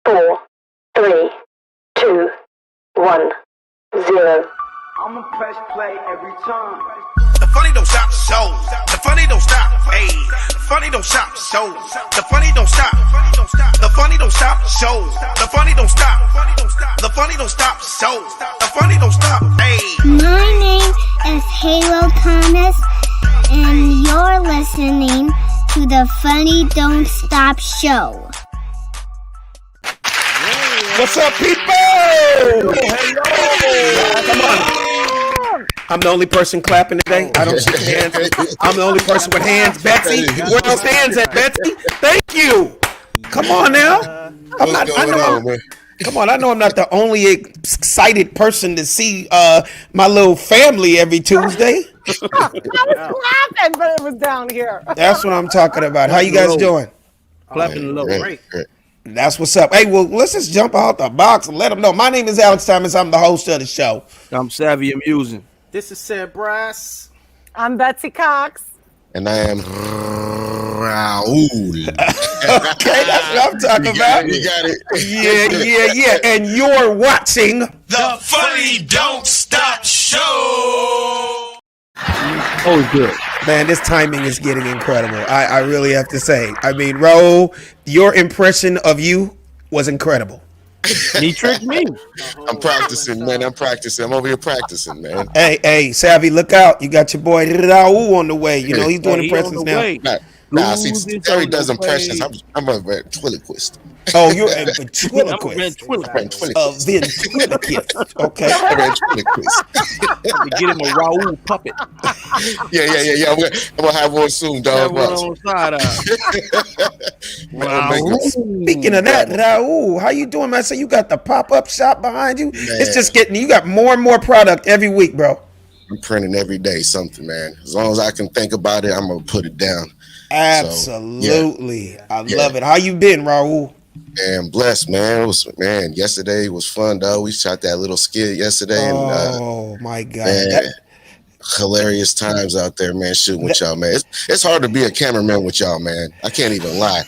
4, 3, 2, 1, 0. I'ma press play every time. The funny don't stop, so the funny don't stop. Hey, the funny don't stop, so the funny don't stop. The funny don't stop, so the funny don't stop. The funny don't stop, so the funny don't stop. Hey. My name is Halo Thomas, and you're listening to the Funny Don't Stop Show. What's up, people? Come on. I'm the only person clapping today. I don't shake hands. I'm the only person with hands. Betsy, where those hands at, Betsy? Thank you. Come on now. Come on, I know I'm not the only excited person to see my little family every Tuesday. I was clapping, but it was down here. That's what I'm talking about. How you guys doing? Clapping a little great. That's what's up. Hey, well, let's just jump out the box and let them know. My name is Alex Thomas. I'm the host of the show. I'm Savvy Amusing. This is Sam Brass. I'm Betsy Cox. And I am Raul. Okay, that's what I'm talking about. You got it. Yeah. And you're watching The Funny Don't Stop Show. Always good. Man, this timing is getting incredible. I really have to say. I mean, Raul, your impression of you was incredible. He tricked me. I'm practicing, man. I'm over here practicing, man. Hey, Savvy, look out. You got your boy Raul on the way. You know, he's doing impressions now. Nah, see, Terry does impressions. I'm a ventriloquist. Oh, you're a ventriloquist. ventriloquist. Ventriloquist. Okay. Ventriloquist. Get him a Raul puppet. Yeah. I'm gonna have one soon, dog. On side Speaking of that, Raul, how you doing, man? So you got the pop-up shop behind you? Man. It's just you got more and more product every week, bro. I'm printing every day something, man. As long as I can think about it, I'm gonna put it down. Absolutely. So, I love it. How you been, Raul? Man, blessed, man. Yesterday was fun, though. We shot that little skit yesterday. Oh, my God. Man, hilarious times out there, man, shooting with y'all, man. It's hard to be a cameraman with y'all, man. I can't even lie.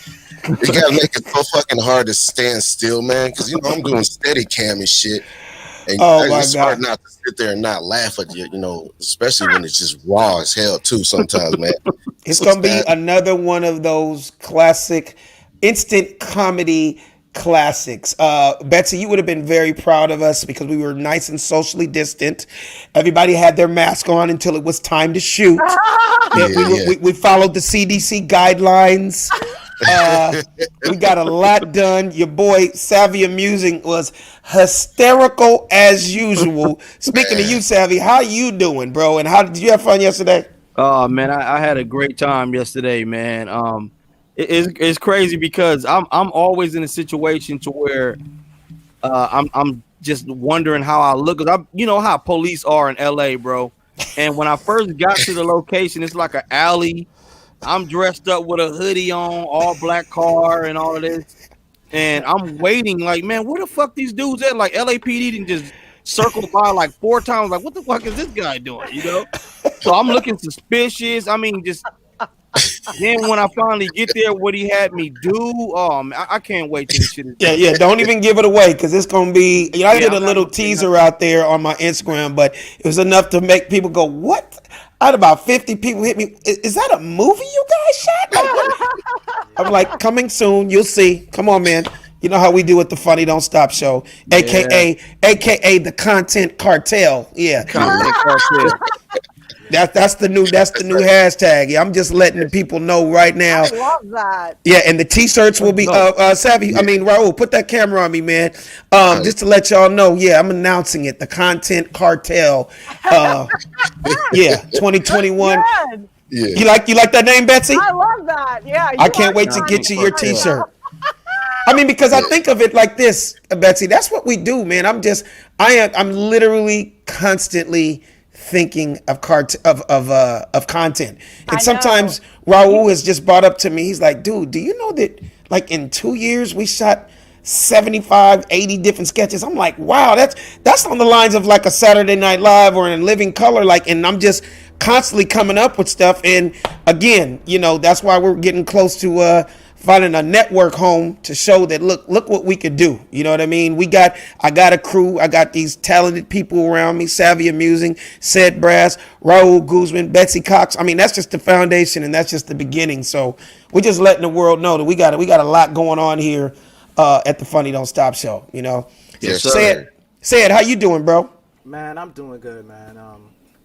You gotta make it so fucking hard to stand still, man, because, you know, I'm doing steady cam and shit. And it's hard not to sit there and not laugh at you, you know, especially when it's just raw as hell, too, sometimes, man. It's going to be another one of those classic instant comedy classics. Betsy, you would have been very proud of us because we were nice and socially distant. Everybody had their mask on until it was time to shoot. We followed the CDC guidelines. We got a lot done. Your boy Savvy Amusing was hysterical as usual. Speaking of you, Savvy, how you doing, bro? And how did you have fun yesterday? Oh man, I had a great time yesterday, man. It's crazy because I'm always in a situation to where I'm just wondering how I look. Cause you know how police are in LA, bro. And when I first got to the location, it's like an alley. I'm dressed up with a hoodie on, all black car and all of this. And I'm waiting like, man, where the fuck these dudes at? Like LAPD didn't just circle by like 4 times. Like, what the fuck is this guy doing? You know? So I'm looking suspicious. I mean, just then when I finally get there, what he had me do, I can't wait till this shit is done. Yeah. Don't even give it away because it's gonna be. You know, I did a little teaser out there on my Instagram, but it was enough to make people go, "What?" I had about 50 people hit me. Is that a movie you guys shot? Like, I'm like, coming soon. You'll see. Come on, man. You know how we do at the Funny Don't Stop Show, aka the Content Cartel. Yeah. Content Cartel. That's the new hashtag. Yeah, I'm just letting the people know right now. I love that. Yeah, and the t-shirts will be Savvy. I mean, Raul, put that camera on me, man. Just to let y'all know. Yeah, I'm announcing it. The Content Cartel. 2021. Good. Yeah. You like that name, Betsy? I love that. Yeah. I can't wait to get you your t-shirt. I mean, because I think of it like this, Betsy. That's what we do, man. I'm literally constantly thinking of content. And sometimes Raul has just brought up to me, he's like, dude, do you know that like in 2 years we shot 75, 80 different sketches? I'm like, wow, that's on the lines of like a Saturday Night Live or in Living Color. Like, and I'm just constantly coming up with stuff. And again, you know, that's why we're getting close to finding a network home to show that look what we could do. You know what I mean? I got a crew. I got these talented people around me. Savvy Amusing, Said Brass, Raul Guzman, Betsy Cox. I mean, that's just the foundation and that's just the beginning. So we're just letting the world know that we got a lot going on here at the Funny Don't Stop show. You know, Yes, Said, how you doing, bro? Man, I'm doing good, man.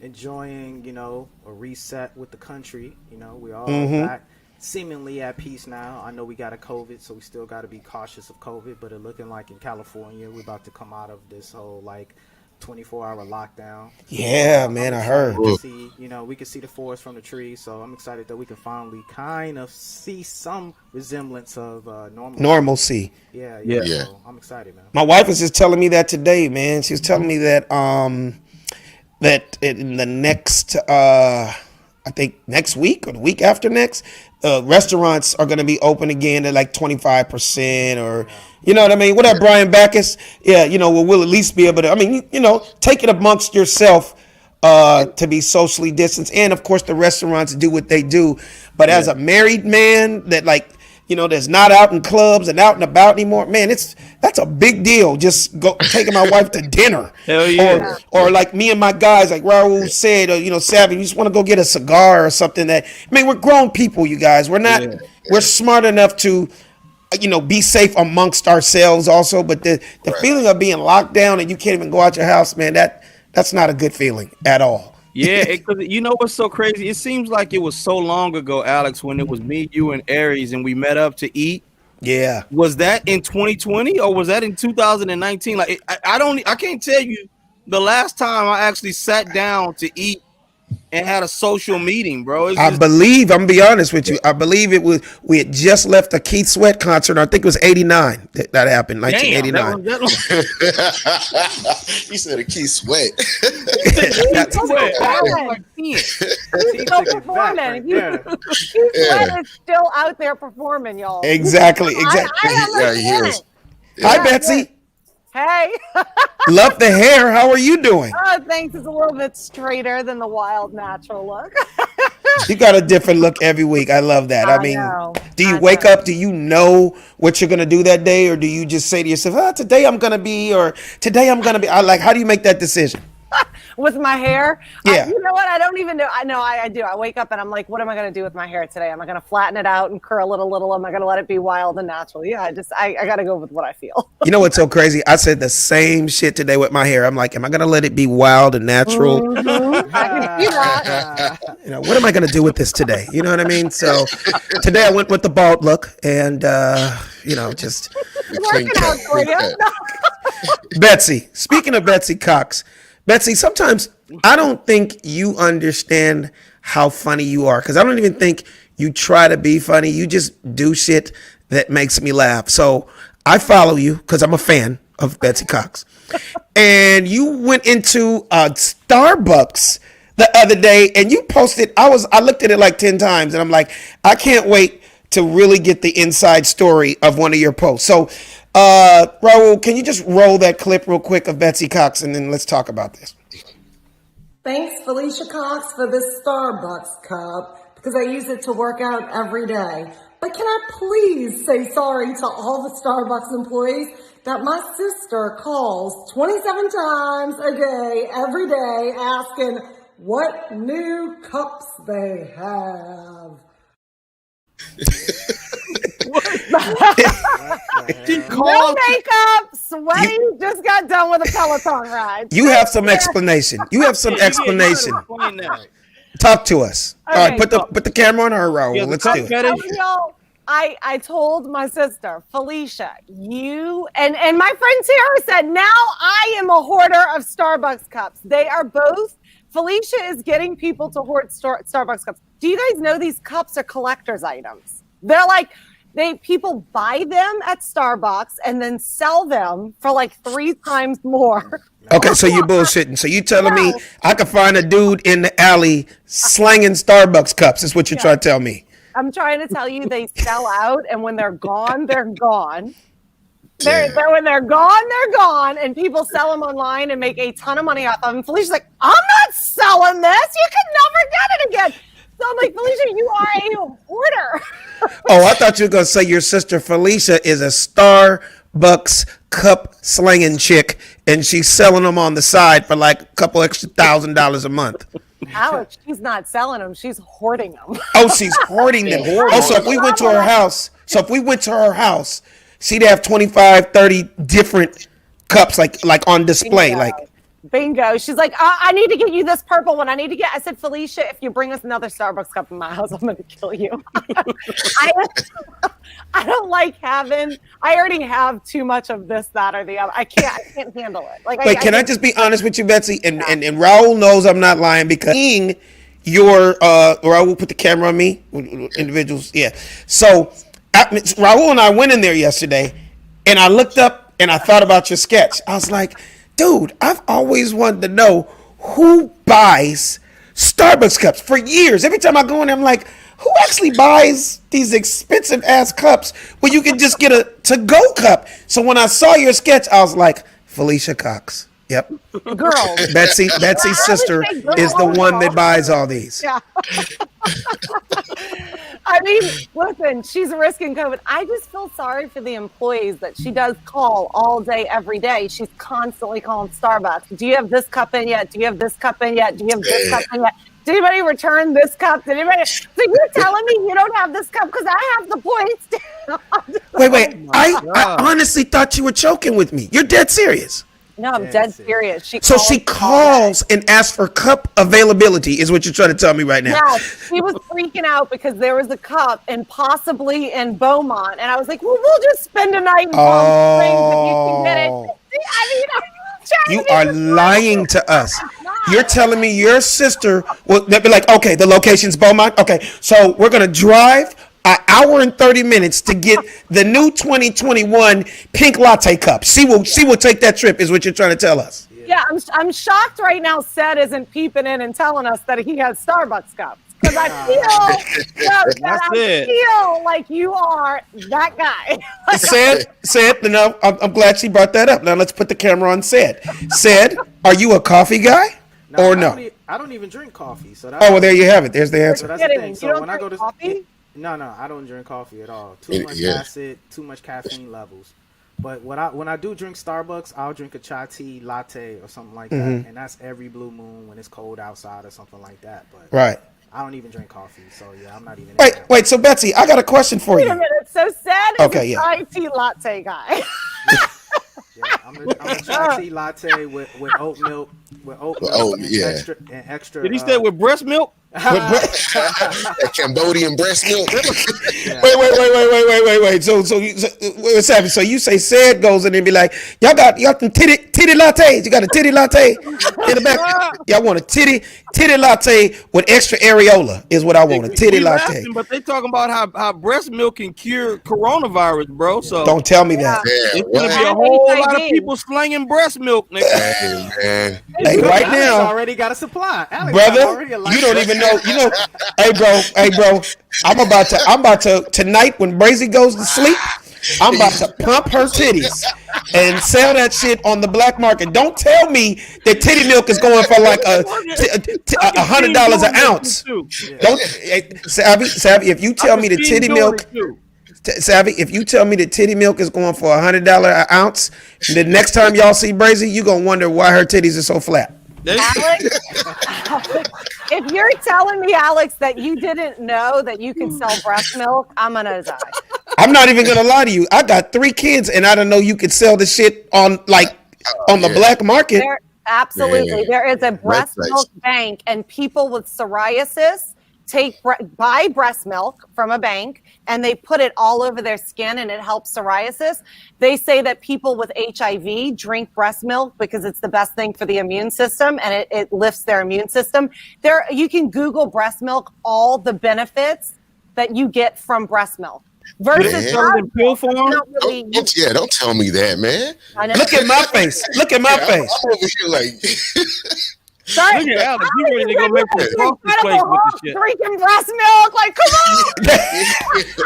Enjoying, a reset with the country. We all back seemingly at peace now. I know we got a COVID, so we still got to be cautious of COVID, but it looking like in California, we're about to come out of this whole 24-hour lockdown. Yeah, man, I heard. We can see the forest from the trees, so I'm excited that we can finally kind of see some resemblance of normalcy. Yeah. So I'm excited, man. My wife was just telling me that today, man. She was telling me that that in the next I think next week or the week after next, restaurants are going to be open again at like 25% or, you know what I mean? What up, Brian Backus? Yeah, we'll at least be able to, take it amongst yourself to be socially distanced. And of course the restaurants do what they do. But as a married man that that's not out in clubs and out and about anymore, man, that's a big deal. Just taking my wife to dinner. Hell yeah. Or like me and my guys, like Raul said, Savvy, you just want to go get a cigar or something we're grown people, you guys. We're not, we're smart enough to, be safe amongst ourselves also. But the feeling of being locked down and you can't even go out your house, man, that's not a good feeling at all. Yeah, because you know what's so crazy? It seems like it was so long ago, Alex, when it was me, you, and Aries, and we met up to eat. Yeah. Was that in 2020 or was that in 2019? I can't tell you the last time I actually sat down to eat and had a social meeting, bro. I'm gonna be honest with you. I believe we had just left a Keith Sweat concert. I think it was 89 that happened, 1989. He said a Keith Sweat. He's still performing. Keith Sweat is still out there performing, y'all. Exactly. Yeah, he is. Hi, Betsy. Hey. Love the hair. How are you doing? Oh, thanks. It's a little bit straighter than the wild natural look. You got a different look every week. I love that. I mean, do you wake up? Do you know what you're going to do that day? Or do you just say to yourself, today I'm going to be, or today I'm going to be? How do you make that decision? With my hair? Yeah. You know what? I don't even know. I do. I wake up and I'm like, what am I going to do with my hair today? Am I going to flatten it out and curl it a little? Am I going to let it be wild and natural? Yeah, I got to go with what I feel. You know what's so crazy? I said the same shit today with my hair. I'm like, am I going to let it be wild and natural? Mm-hmm. I can see that. What am I going to do with this today? You know what I mean? So today I went with the bald look and, just. Working out for you. Betsy, speaking of Betsy Cox, Betsy, sometimes I don't think you understand how funny you are because I don't even think you try to be funny. You just do shit that makes me laugh. So I follow you because I'm a fan of Betsy Cox. And you went into Starbucks the other day and you posted, I looked at it like 10 times and I'm like, I can't wait to really get the inside story of one of your posts. So Raul, can you just roll that clip real quick of Betsy Cox and then let's talk about this. Thanks, Felicia Cox, for this Starbucks cup because I use it to work out every day. But can I please say sorry to all the Starbucks employees that my sister calls 27 times a day, every day, asking what new cups they have. No makeup, sweaty, just got done with a Peloton ride. You have some explanation. Talk to us. Okay, all right, put the camera on her, Raul. Let's do it. Y'all, I told my sister, Felicia, you and my friend Tara said, now I am a hoarder of Starbucks cups. They are both. Felicia is getting people to hoard Starbucks cups. Do you guys know these cups are collector's items? They're like, people buy them at Starbucks and then sell them for like 3 times more. Okay, so you're bullshitting. So you telling me I could find a dude in the alley slanging Starbucks cups is what you're trying to tell me. I'm trying to tell you they sell out, and when they're gone, they're gone. When they're gone, and people sell them online and make a ton of money off of them. Felicia's like, I'm not selling this. You can never get it again. So I'm like, Felicia, you are a hoarder. Oh, I thought you were gonna say your sister Felicia is a Starbucks cup slinging chick, and she's selling them on the side for like a couple extra $1,000 a month. Alex, she's not selling them; she's hoarding them. Oh, she's hoarding them. Oh, so if we went to her house, she'd have 25, 30 different cups like on display. Bingo. Like, Bingo. She's like, I need to get you this purple one. I said, Felicia, if you bring us another Starbucks cup in my house, I'm going to kill you. I don't like I already have too much of this, that, or the other. I can't handle it. Like, wait, can I just be honest with you, Betsy? And Raul knows I'm not lying because seeing your, Raul put the camera on me, individuals. Yeah. So Raul and I went in there yesterday and I looked up and I thought about your sketch. I was like, dude, I've always wanted to know who buys Starbucks cups for years. Every time I go in there, I'm like, who actually buys these expensive ass cups when you can just get a to-go cup? So when I saw your sketch, I was like, Felicia Cox. Yep. Girl. Betsy's sister is the one that buys all these. Yeah. I mean, listen, she's risking COVID. I just feel sorry for the employees that she does call all day, every day. She's constantly calling Starbucks. Do you have this cup in yet? Do you have this cup in yet? Do you have this cup in yet? Did anybody return this cup? Did anybody? So you're telling me you don't have this cup because I have the points. Wait. I honestly thought you were joking with me. You're dead serious. No, I'm dead serious. She calls and asks for cup availability is what you're trying to tell me right now. Yeah, she was freaking out because there was a cup and possibly in Beaumont. And I was like, well, we'll just spend a night in Palm Springs and you can get it. You are lying to us. You're telling me your sister will be like, okay, the location's Beaumont. Okay, so we're going to drive an hour and 30 minutes to get the new 2021 pink latte cup. She will take that trip is what you're trying to tell us. Yeah, I'm shocked right now Seth isn't peeping in and telling us that he has Starbucks cups. Because I feel like you are that guy. Said, no, I'm glad she brought that up. Now let's put the camera on Said. Said, are you a coffee guy or no? I don't even drink coffee. So that's well, there you have it. There's the answer. So that's the thing. You So don't when I go to coffee? No, I don't drink coffee at all. Too much acid, too much caffeine levels. But when I do drink Starbucks, I'll drink a chai tea latte or something like that, and that's every blue moon when it's cold outside or something like that. But right. I don't even drink coffee, so yeah, I'm not even. Wait. So Betsy, I got a question for you. Wait a minute. So Seth is a chai tea latte guy. Yeah, I'm a chai tea latte with oat milk, and extra. Did he say with breast milk? That Cambodian breast milk. Wait. So Savvy. So you say Said goes in and be like, y'all got some titty lattes. You got a titty latte in the back. Y'all want a titty latte with extra areola is what I want. A titty latte. But they talking about how breast milk can cure coronavirus, bro. So don't tell me that. It's gonna be a whole lot of people slinging breast milk, nigga. Hey, right now, already got a supply, Alex, brother. You don't even know. You know. Hey, bro. I'm about to tonight when Brazy goes to sleep. I'm about to pump her titties and sell that shit on the black market. Don't tell me that titty milk is going for like $100 an ounce. Don't, Savvy. If you tell me the titty milk. Savvy, if you tell me that titty milk is going for $100 an ounce, the next time y'all see Brazy, you gonna wonder why her titties are so flat. Alex, if you're telling me, Alex, that you didn't know that you can sell breast milk, I'm gonna die. I'm not even gonna lie to you. I got 3 kids, and I don't know you could sell the shit on the black market. Absolutely, there is a breast milk bank, and people with psoriasis buy breast milk from a bank and they put it all over their skin and it helps psoriasis. They say that people with HIV drink breast milk because it's the best thing for the immune system and it lifts their immune system. You can Google breast milk, all the benefits that you get from breast milk. Versus in pill form? Don't tell me that, man. Look at my face. Look at my face. I'm over here like Sorry, look at Alex. You ready to go make some sausage place with the shit? Drinking breast milk, like come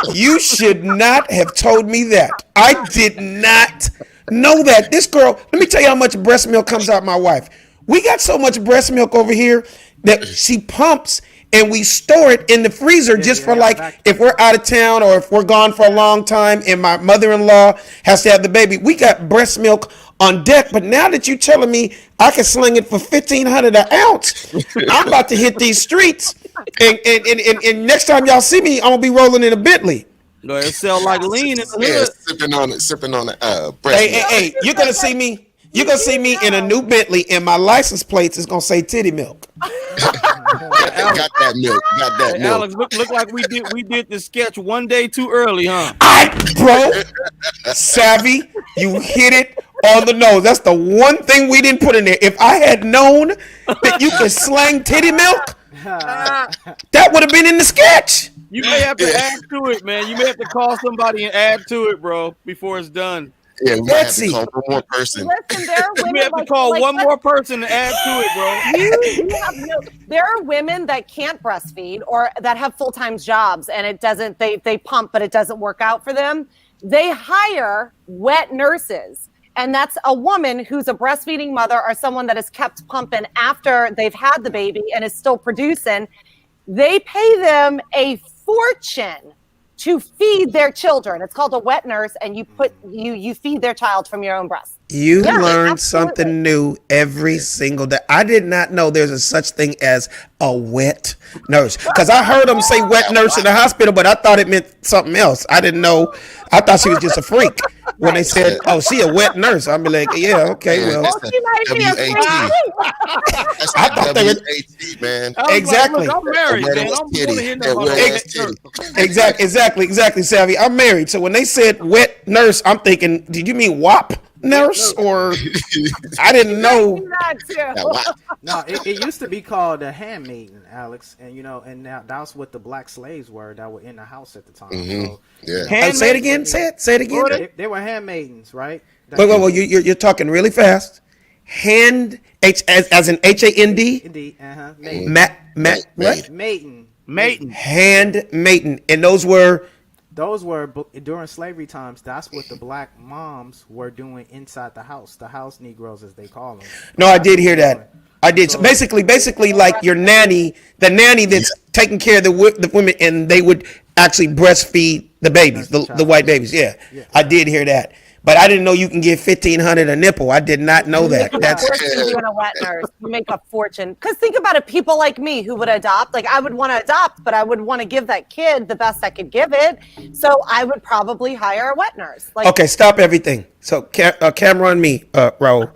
on. You should not have told me that. I did not know that. This girl, let me tell you how much breast milk comes out my wife. We got so much breast milk over here that she pumps and we store it in the freezer just for like if we're out of town or if we're gone for a long time and my mother-in-law has to have the baby. We got breast milk on deck, but now that you're telling me I can sling it for $1,500 an ounce, I'm about to hit these streets. And next time y'all see me, I'm gonna be rolling in a Bentley. No, it sell like lean in the hood. Sipping on the breast. Hey, you're gonna see me. You're gonna see me in a new Bentley, and my license plates is gonna say titty milk. Got that milk. Got that milk. Alex, look like we did the sketch one day too early, huh? Bro, Savvy, you hit it on the nose. That's the one thing we didn't put in there. If I had known that you could slang titty milk, that would have been in the sketch. You may have to add to it, man. You may have to call somebody and add to it, bro, before it's done. Yeah, we might have to call one more person. Listen, there are women We have to call one more person to add to it, bro. There are women that can't breastfeed or that have full-time jobs and it doesn't. They pump, but it doesn't work out for them. They hire wet nurses. And that's a woman who's a breastfeeding mother or someone that is kept pumping after they've had the baby and is still producing. They pay them a fortune to feed their children. It's called a wet nurse, and you feed their child from your own breast. You Yeah, learn absolutely. something new every single day. I did not know there's a such thing as a wet nurse, because I heard them say wet nurse in the hospital, but I thought it meant something else. I didn't know. I thought she was just a freak when they said, "Oh, she a wet nurse." I'm like, "Yeah, okay, well." That's She might be a WAT. freak. That's I thought they were- WAT, man. I was Exactly. Like, look, I'm married, That man. was I'm titty. going to hear That nothing was about titty. Exactly, Savvy. I'm married, so when they said wet nurse, I'm thinking, did you mean WAP nurse or? I didn't know. That too. Yeah, wow. No, it used to be called a handmaiden, Alex, and and now that's what the black slaves were that were in the house at the time. So Yeah. Oh, say it again. Say it again. they were handmaidens, right? Wait. You're talking really fast. Hand as in HAND. Indeed, What? maiden. Handmaiden, and those were. Those were during slavery times. That's what the black moms were doing inside the house Negroes, as they call them. No, I did hear that. I did. So basically, like your nanny, the nanny that's taking care of the women, and they would actually breastfeed the babies, the white babies. Yeah, I did hear that. But I didn't know you can get $1,500 a nipple. I did not know that. That's doing a wet nurse. You make a fortune. Because think about it, people like me who would adopt. Like I would want to adopt, but I would want to give that kid the best I could give it. So I would probably hire a wet nurse. Like, okay. Stop everything. So camera on me, Raul.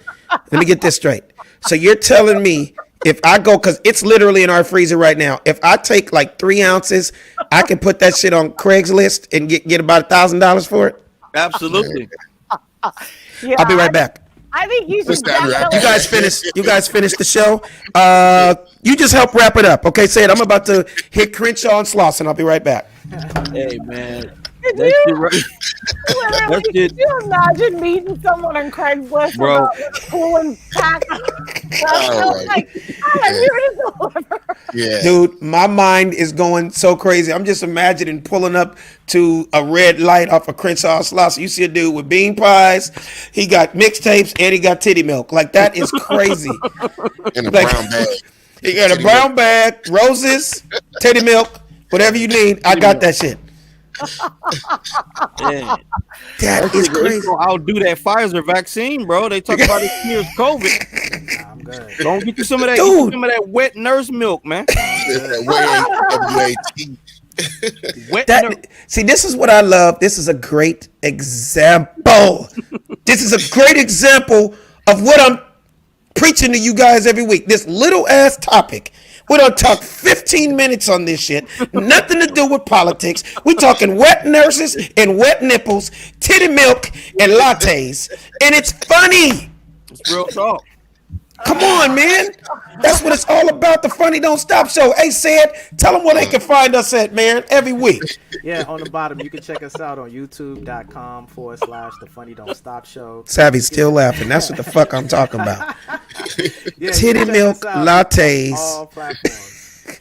Let me get this straight. So you're telling me if I go, because it's literally in our freezer right now. If I take like 3 ounces, I can put that shit on Craigslist and get about $1,000 for it. Absolutely. yeah, I'll be right back. I think you should. Let's not wrap definitely- You guys finished the show. You just help wrap it up. Okay, say it. I'm about to hit Crenshaw and Slauson. I'll be right back. Hey, man. Could That shit right- Literally, that shit- could you imagine meeting someone on Craigslist Bro. with a pool and pack? Oh, Like, I'm here to deliver. Yeah. Dude, my mind is going so crazy. I'm just imagining pulling up to a red light off of Crenshaw and Slauson. You see a dude with bean pies. He got mixtapes and he got titty milk. Like, that is crazy. In a Like- brown bag. He got a Titty brown bag, roses, titty milk, whatever you need. I got that shit. Yeah. That is crazy. I'll do that Pfizer vaccine, bro. They talk about it cures COVID. I'm good. Don't get you some of that. Dude. Get you some of that wet nurse milk, man. WAT. Wet nurse. See, this is what I love. This is a great example. This is a great example of what I'm preaching to you guys every week. This little ass topic. We don't talk 15 minutes on this shit. Nothing to do with politics. We talking wet nurses and wet nipples, titty milk and lattes. And it's funny. It's real talk. Come on, man. That's what it's all about. The Funny Don't Stop Show. Hey, Sid, tell them where they can find us at, man, every week. Yeah, on the bottom, you can check us out on youtube.com/The Funny Don't Stop Show. Savvy's still laughing. That's what the fuck I'm talking about. Yeah, you Titty can check milk us out lattes. on all platforms.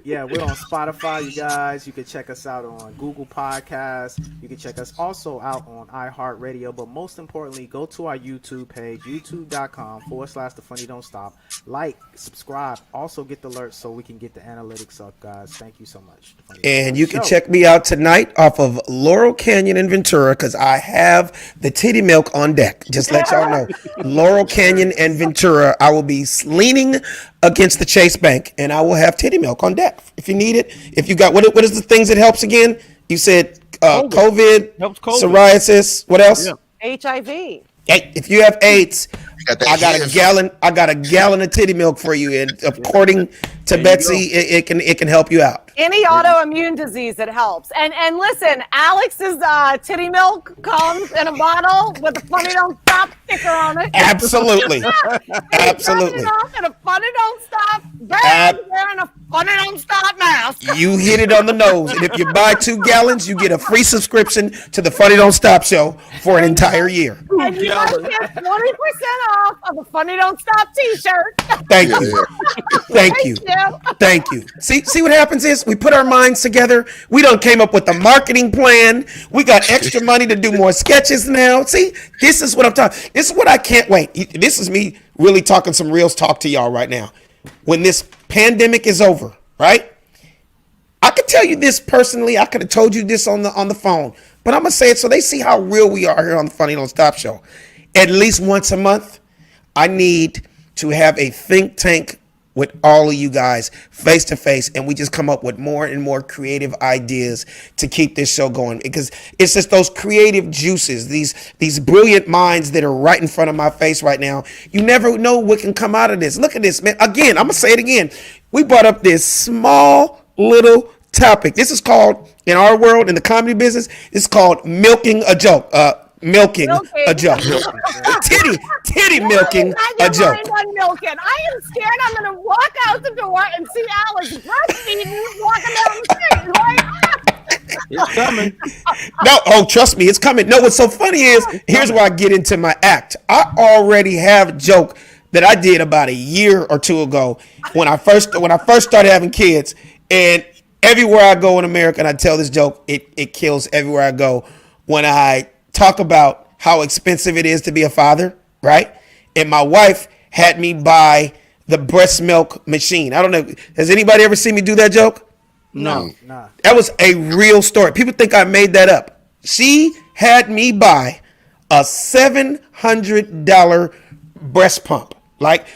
Yeah, we're on Spotify, you guys. You can check us out on Google Podcasts. You can check us also out on iHeartRadio. But most importantly, go to our YouTube page, youtube.com/The Funny Don't Stop. Like, subscribe. Also get the alerts so we can get the analytics up, guys. Thank you so much. And you can check me out tonight off of Laurel Canyon in Ventura because I have the titty milk on deck. Just let y'all know. Laurel Canyon and Ventura. I will be leaning against the Chase Bank and I will have titty milk on deck if you need it. If you got, what is the things that helps again? You said COVID, helps COVID, psoriasis. What else? Yeah. HIV. Hey, if you have AIDS, I got a gallon of titty milk for you, and according to Betsy, it can help you out. Any autoimmune disease, it helps. And listen, Alex's titty milk comes in a bottle with a Funny Don't Stop sticker on it. Absolutely, absolutely. And a Funny Don't Stop bag wearing a Funny Don't Stop mask. You hit it on the nose, and if you buy 2 gallons, you get a free subscription to the Funny Don't Stop show for an entire year. And you guys get 20% off of a Funny Don't Stop T-shirt. Thank you. Thank you. Thank you. See what happens is we put our minds together. We done came up with a marketing plan. We got extra money to do more sketches now. See, this is what I'm talking. This is what I can't wait. This is me really talking some real talk to y'all right now. When this pandemic is over, right? I could tell you this personally. I could have told you this on the phone, but I'm gonna say it so they see how real we are here on the Funny Don't Stop show. At least once a month, I need to have a think tank with all of you guys face to face, and we just come up with more and more creative ideas to keep this show going, because it's just those creative juices, these brilliant minds that are right in front of my face right now. You never know what can come out of this. Look at this, man. Again, I'm gonna say it again. We brought up this small little topic. This is called, in our world, in the comedy business, it's called milking a joke. Milking a joke. Titty milking a joke. Milking. I am scared I'm going to walk out the door and see Alex breastfeeding walking down the street. Like, It's coming. No, trust me, it's coming. No, what's so funny is, here's where I get into my act. I already have a joke that I did about a year or two ago when I first started having kids, and everywhere I go in America and I tell this joke, it kills everywhere I go. When I talk about how expensive it is to be a father, right? And my wife had me buy the breast milk machine. I don't know. Has anybody ever seen me do that joke? No. Nah. That was a real story. People think I made that up. She had me buy a $700 breast pump.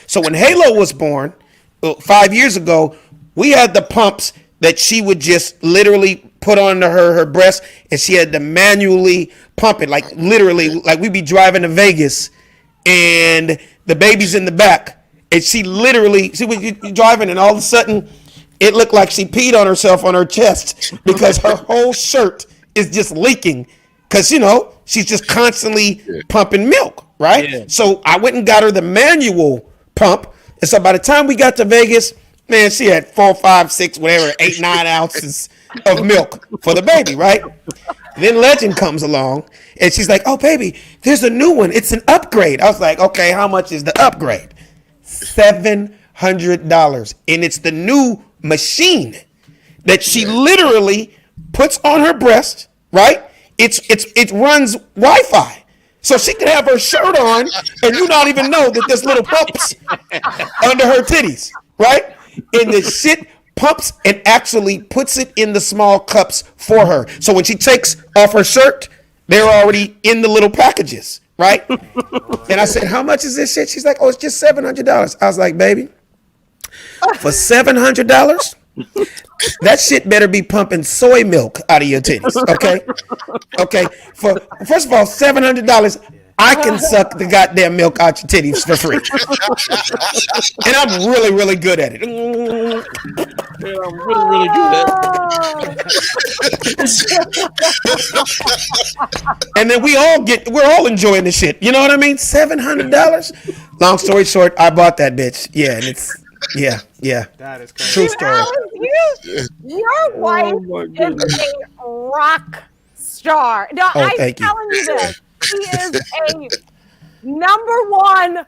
So when Halo was born 5 years ago, we had the pumps that she would just literally put onto her breast, and she had to manually pump it, literally, we'd be driving to Vegas and the baby's in the back, and she was driving, and all of a sudden it looked like she peed on herself on her chest because her whole shirt is just leaking because, she's just constantly pumping milk, right? Yeah. So I went and got her the manual pump, and so by the time we got to Vegas, man, she had 4, 5, 6, whatever, 8, 9 ounces of milk for the baby, right? Then Legend comes along, and she's like, "Oh, baby, there's a new one. It's an upgrade." I was like, "Okay, how much is the upgrade?" $700, and it's the new machine that she literally puts on her breast, right? It runs Wi-Fi. So she could have her shirt on, and you not even know that there's little pumps under her titties, right? And the shit pumps and actually puts it in the small cups for her. So when she takes off her shirt, they're already in the little packages, right? And I said, "How much is this shit?" She's like, "Oh, it's just $700. I was like, "Baby, for $700, that shit better be pumping soy milk out of your titties, okay? Okay. First of all, $700. I can suck the goddamn milk out your titties for free. And I'm really, really good at it. Yeah, I'm really, really good at it. And then we're all enjoying the shit. You know what I mean? $700. Long story short, I bought that bitch. Yeah, and it's yeah. That is crazy. True story. Your wife is a rock star. No, I'm telling you this. She is a #1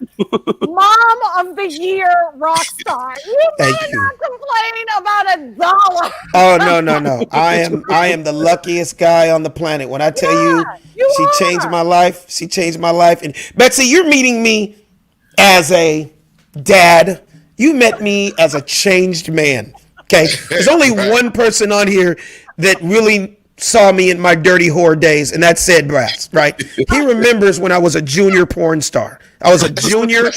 Mom of the Year rock star. You Thank better you. not complain about $1. Oh no. I am the luckiest guy on the planet. When I tell you she changed my life. She changed my life. And Betsy, you're meeting me as a dad. You met me as a changed man. Okay. There's only one person on here that really saw me in my dirty whore days, and that's Sid Brass, right? He remembers when I was a junior porn star. I was a junior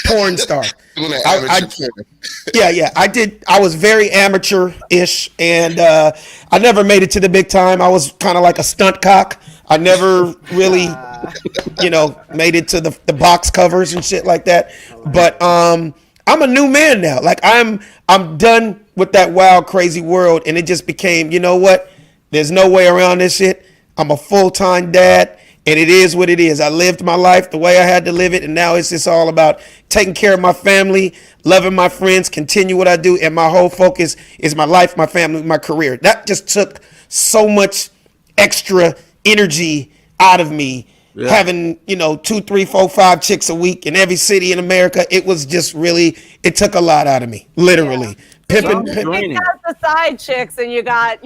porn star. Yeah. I was very amateur-ish, and I never made it to the big time. I was kind of like a stunt cock. I never really, made it to the box covers and shit like that. But I'm a new man now. Like I'm done with that wild, crazy world, and it just became, you know what? There's no way around this shit. I'm a full-time dad, and it is what it is. I lived my life the way I had to live it, and now it's just all about taking care of my family, loving my friends, continue what I do, and my whole focus is my life, my family, my career. That just took so much extra energy out of me. Yeah. Having 2, 3, 4, 5 chicks a week in every city in America, it was just really, it took a lot out of me, literally. Pimping. You got the side chicks, and you got,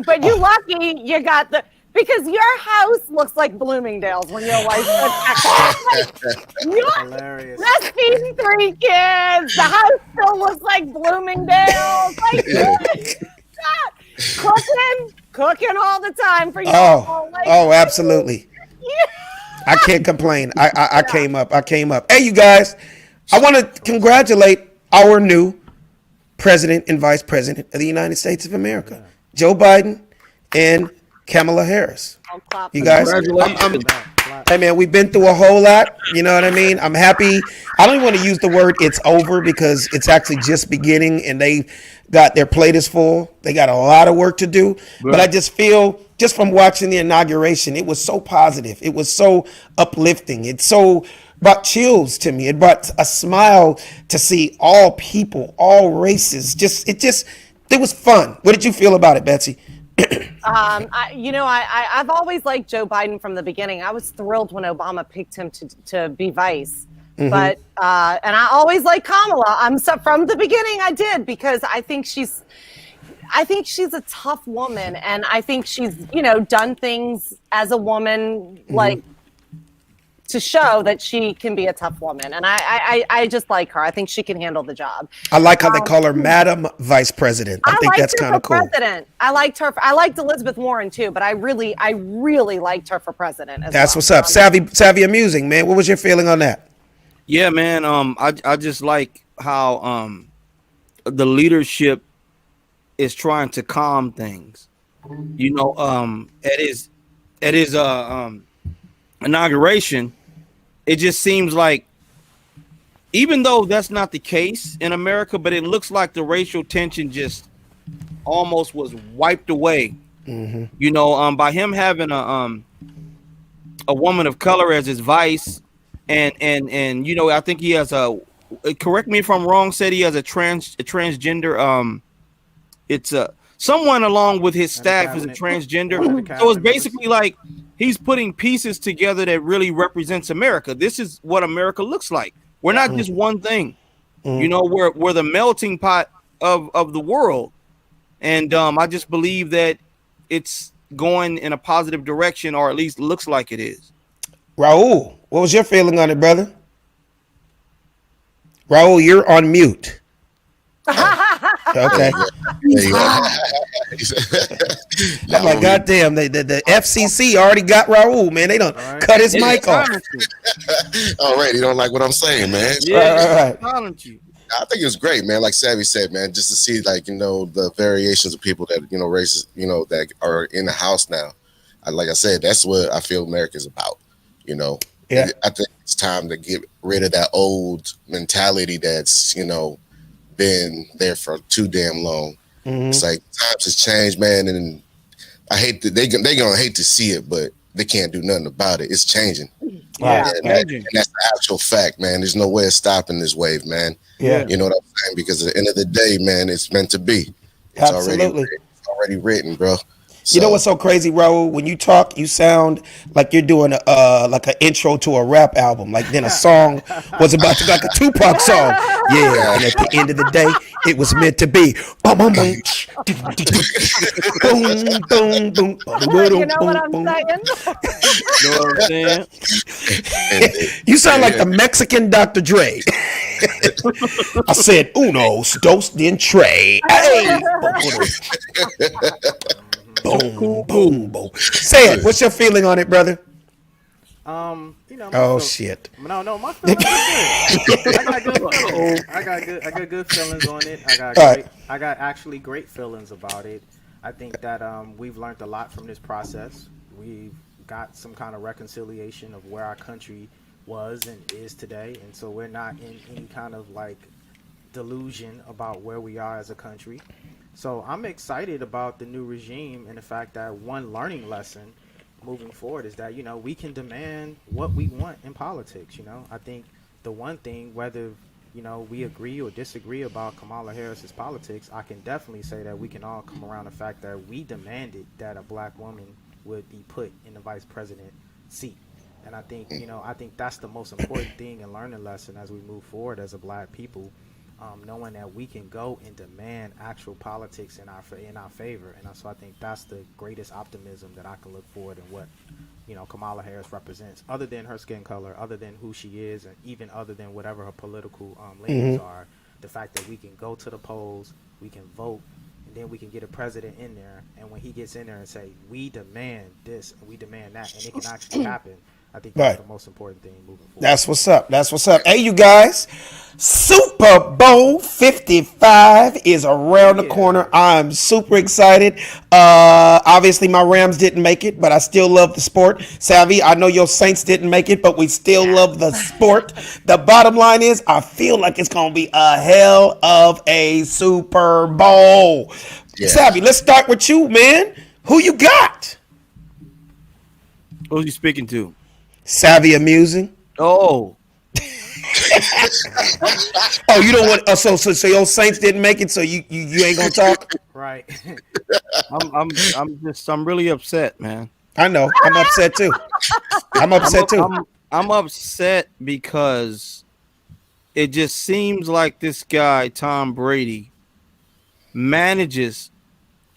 but you lucky you got because your house looks like Bloomingdale's when your wife you're breastfeeding 3 kids. The house still looks like Bloomingdale's. Like, cooking all the time for you. Oh, absolutely. I can't complain. I came up. Hey, you guys, I want to congratulate our new President and Vice President of the United States of America, Joe Biden and Kamala Harris. You guys, hey man, we've been through a whole lot. You know what I mean? I'm happy. I don't even want to use the word "it's over" because it's actually just beginning, and they got their plate is full. They got a lot of work to do. Right. But I just feel, just from watching the inauguration, it was so positive. It was so uplifting. It brought chills to me. It brought a smile to see all people, all races. It was fun. What did you feel about it, Betsy? I've always liked Joe Biden from the beginning. I was thrilled when Obama picked him to be vice. Mm-hmm. But and I always liked Kamala. From the beginning I did, because I think she's a tough woman, and I think she's done things as a woman like to show that she can be a tough woman, and I just like her. I think she can handle the job. I like how they call her Madam Vice President. I think that's kind of cool. President. I liked her. I liked Elizabeth Warren too, but I really liked her for president. That's what's up. Savvy amusing, man. What was your feeling on that? Yeah, man. I just like how the leadership is trying to calm things. At his inauguration, it just seems like, even though that's not the case in America, but it looks like the racial tension just almost was wiped away. Mm-hmm. By him having a woman of color as his vice, and I think he has correct me if I'm wrong, said he has a transgender. It's someone along with his staff is a transgender. So it's basically like he's putting pieces together that really represents America. This is what America looks like. We're not just one thing. We're the melting pot of the world. And I just believe that it's going in a positive direction, or at least looks like it is. Raul, what was your feeling on it, brother? Raul, you're on mute. Okay. I'm like, goddamn, the FCC already got Raul, man. They don't cut his mic off. All right, you don't like what I'm saying, man. Yeah, right. I think it was great, man. Like Savvy said, man, just to see the variations of people that races that are in the house now. Like I said, that's what I feel America's about. Yeah. I think it's time to get rid of that old mentality that's been there for too damn long. Mm-hmm. It's like times has changed, man, and I hate that they're gonna hate to see it, but they can't do nothing about it. It's changing. Yeah, and that's the actual fact, man. There's no way of stopping this wave, man. Yeah, you know what I'm saying? Because at the end of the day, man, it's meant to be. It's Absolutely. already written, bro. You know what's so crazy, Raul? When you talk, you sound like you're doing like an intro to a rap album. Like then a song was about to be like a Tupac song. Yeah, and at the end of the day, it was meant to be. Boom, boom, boom, boom, boom, boom. You know what I'm saying? You know what I'm saying? You sound like the Mexican Dr. Dre. I said, unos, dos, then Trey. Hey! Boom, boom, boom. Say it. What's your feeling on it, brother? You know. Oh shit. No, my feelings are good. I got good feelings. I got good feelings on it. I got actually great feelings about it. I think that we've learned a lot from this process. We've got some kind of reconciliation of where our country was and is today, and so we're not in any kind of like delusion about where we are as a country. So I'm excited about the new regime and the fact that one learning lesson moving forward is that, you know, we can demand what we want in politics. You know, I think the one thing, whether, you know, we agree or disagree about Kamala Harris's politics, I can definitely say that we can all come around the fact that we demanded that a black woman would be put in the vice president seat. And I think, you know, I think that's the most important thing and learning lesson as we move forward as a black people, knowing that we can go and demand actual politics in our favor. And so I think that's the greatest optimism that I can look forward in what, you know, Kamala Harris represents, other than her skin color, other than who she is, and even other than whatever her political leanings are. The fact that we can go to the polls, we can vote, and then we can get a president in there. And when he gets in there and say, we demand this and we demand that, and it can actually happen, I think that's the most important thing moving forward. That's what's up. That's what's up. Hey, you guys, Super Bowl 55 is around the corner. I'm super excited. Obviously, my Rams didn't make it, but I still love the sport. Savvy, I know your Saints didn't make it, but we still love the sport. The bottom line is, I feel like it's going to be a hell of a Super Bowl. Yeah. Savvy, let's start with you, man. Who you got? Who's you speaking to? Savvy Amusing. Oh. Oh, you don't want so your Saints didn't make it, so you ain't gonna talk? Right. I'm really upset, man. I know. I'm upset too. I'm upset because it just seems like this guy, Tom Brady, manages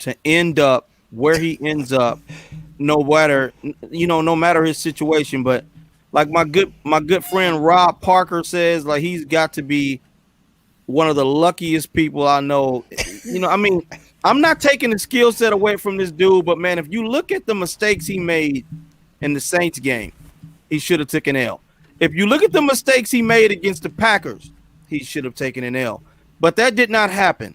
to end up where he ends up, no matter his situation. But like my good friend Rob Parker says, like he's got to be one of the luckiest people I know. You know, I mean, I'm not taking the skill set away from this dude, but man, if you look at the mistakes he made in the Saints game, he should have taken an L. If you look at the mistakes he made against the Packers, he should have taken an L. But that did not happen.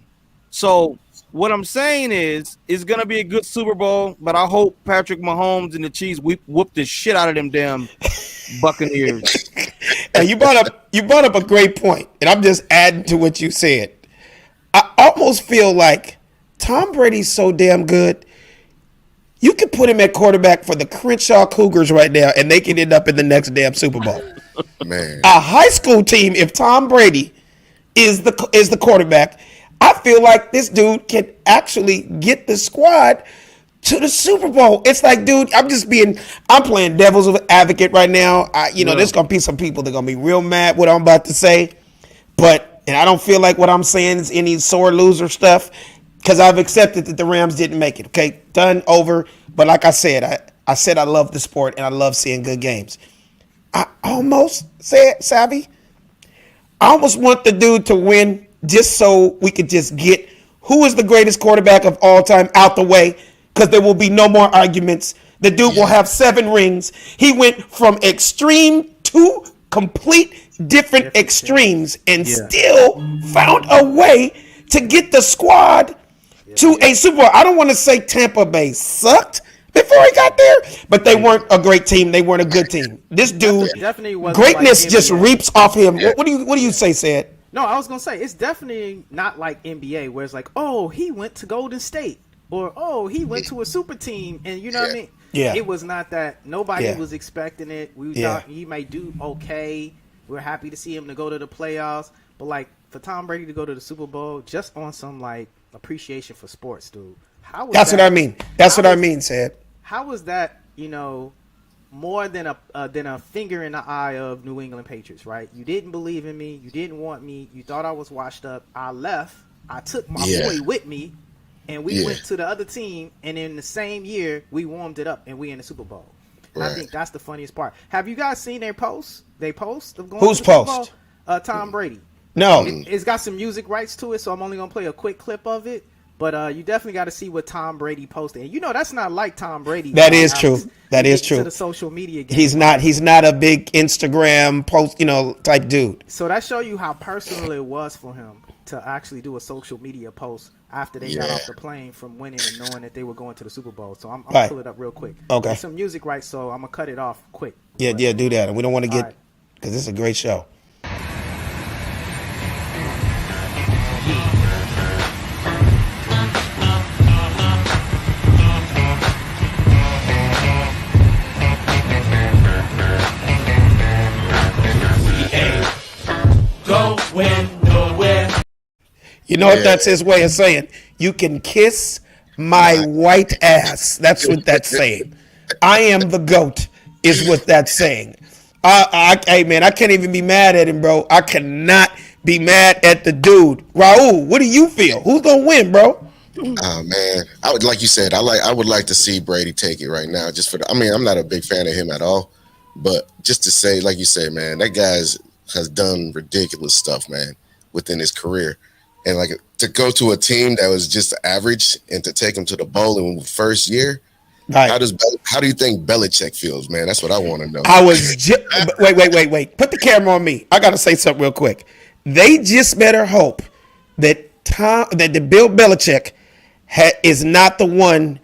So what I'm saying is, it's going to be a good Super Bowl, but I hope Patrick Mahomes and the Chiefs whoop the shit out of them damn Buccaneers. And you brought up a great point, and I'm just adding to what you said. I almost feel like Tom Brady's so damn good, you could put him at quarterback for the Crenshaw Cougars right now, and they can end up in the next damn Super Bowl. Man, a high school team, if Tom Brady is the quarterback, I feel like this dude can actually get the squad to the Super Bowl. It's like, dude, I'm playing devil's advocate right now. There's going to be some people that are going to be real mad what I'm about to say. And I don't feel like what I'm saying is any sore loser stuff because I've accepted that the Rams didn't make it. Okay, done, over. But like I said, I love the sport and I love seeing good games. I almost said, Savvy, I almost want the dude to win just so we could just get who is the greatest quarterback of all time out the way, because there will be no more arguments. The dude will have 7 rings. He went from extreme to complete different extremes and still found a way to get the squad to a Super Bowl. I don't want to say Tampa Bay sucked before he got there, but they weren't a great team. They weren't a good team. This dude, greatness just reaps off him. What do you say, Sid? No, I was going to say, it's definitely not like NBA where it's like, oh, he went to Golden State or, oh, he went to a super team. And you know what I mean? Yeah. It was not that. Nobody was expecting it. We thought he might do okay. We're happy to see him to go to the playoffs. But, like, for Tom Brady to go to the Super Bowl just on some, like, appreciation for sports, dude. How was That's that, what I mean. That's how what I was- mean, Sad. How was that? More than a finger in the eye of New England Patriots, right? You didn't believe in me. You didn't want me. You thought I was washed up. I left. I took my boy with me, and we went to the other team. And in the same year, we warmed it up, and we in the Super Bowl. And I think that's the funniest part. Have you guys seen their post? They post of going Whose to the Super post? Bowl? Tom Brady. No. It's got some music rights to it, so I'm only gonna play a quick clip of it. But you definitely got to see what Tom Brady posted. And that's not like Tom Brady. That is true. That is To true. the social media game. He's not a big Instagram post, type dude. So that show you how personal it was for him to actually do a social media post after they got off the plane from winning and knowing that they were going to the Super Bowl. So I'm gonna pull it up real quick. Okay. There's some music rights, so I'm gonna cut it off quick. Yeah, do that. And we don't want to get, right. because this is a great show. You know what that's his way of saying? You can kiss my white ass. That's what that's saying. I am the GOAT is what that's saying. Hey, man, I can't even be mad at him, bro. I cannot be mad at the dude. Raul, what do you feel? Who's going to win, bro? Oh man, I would, like you said, I would like to see Brady take it right now. Just for I'm not a big fan of him at all, but just to say, like you said, man, that has done ridiculous stuff, man, within his career. And like to go to a team that was just average and to take him to the bowl in the first year, Right. how do you think Belichick feels, man? That's what I want to know. Wait. Put the camera on me. I got to say something real quick. They just better hope that the Bill Belichick is not the one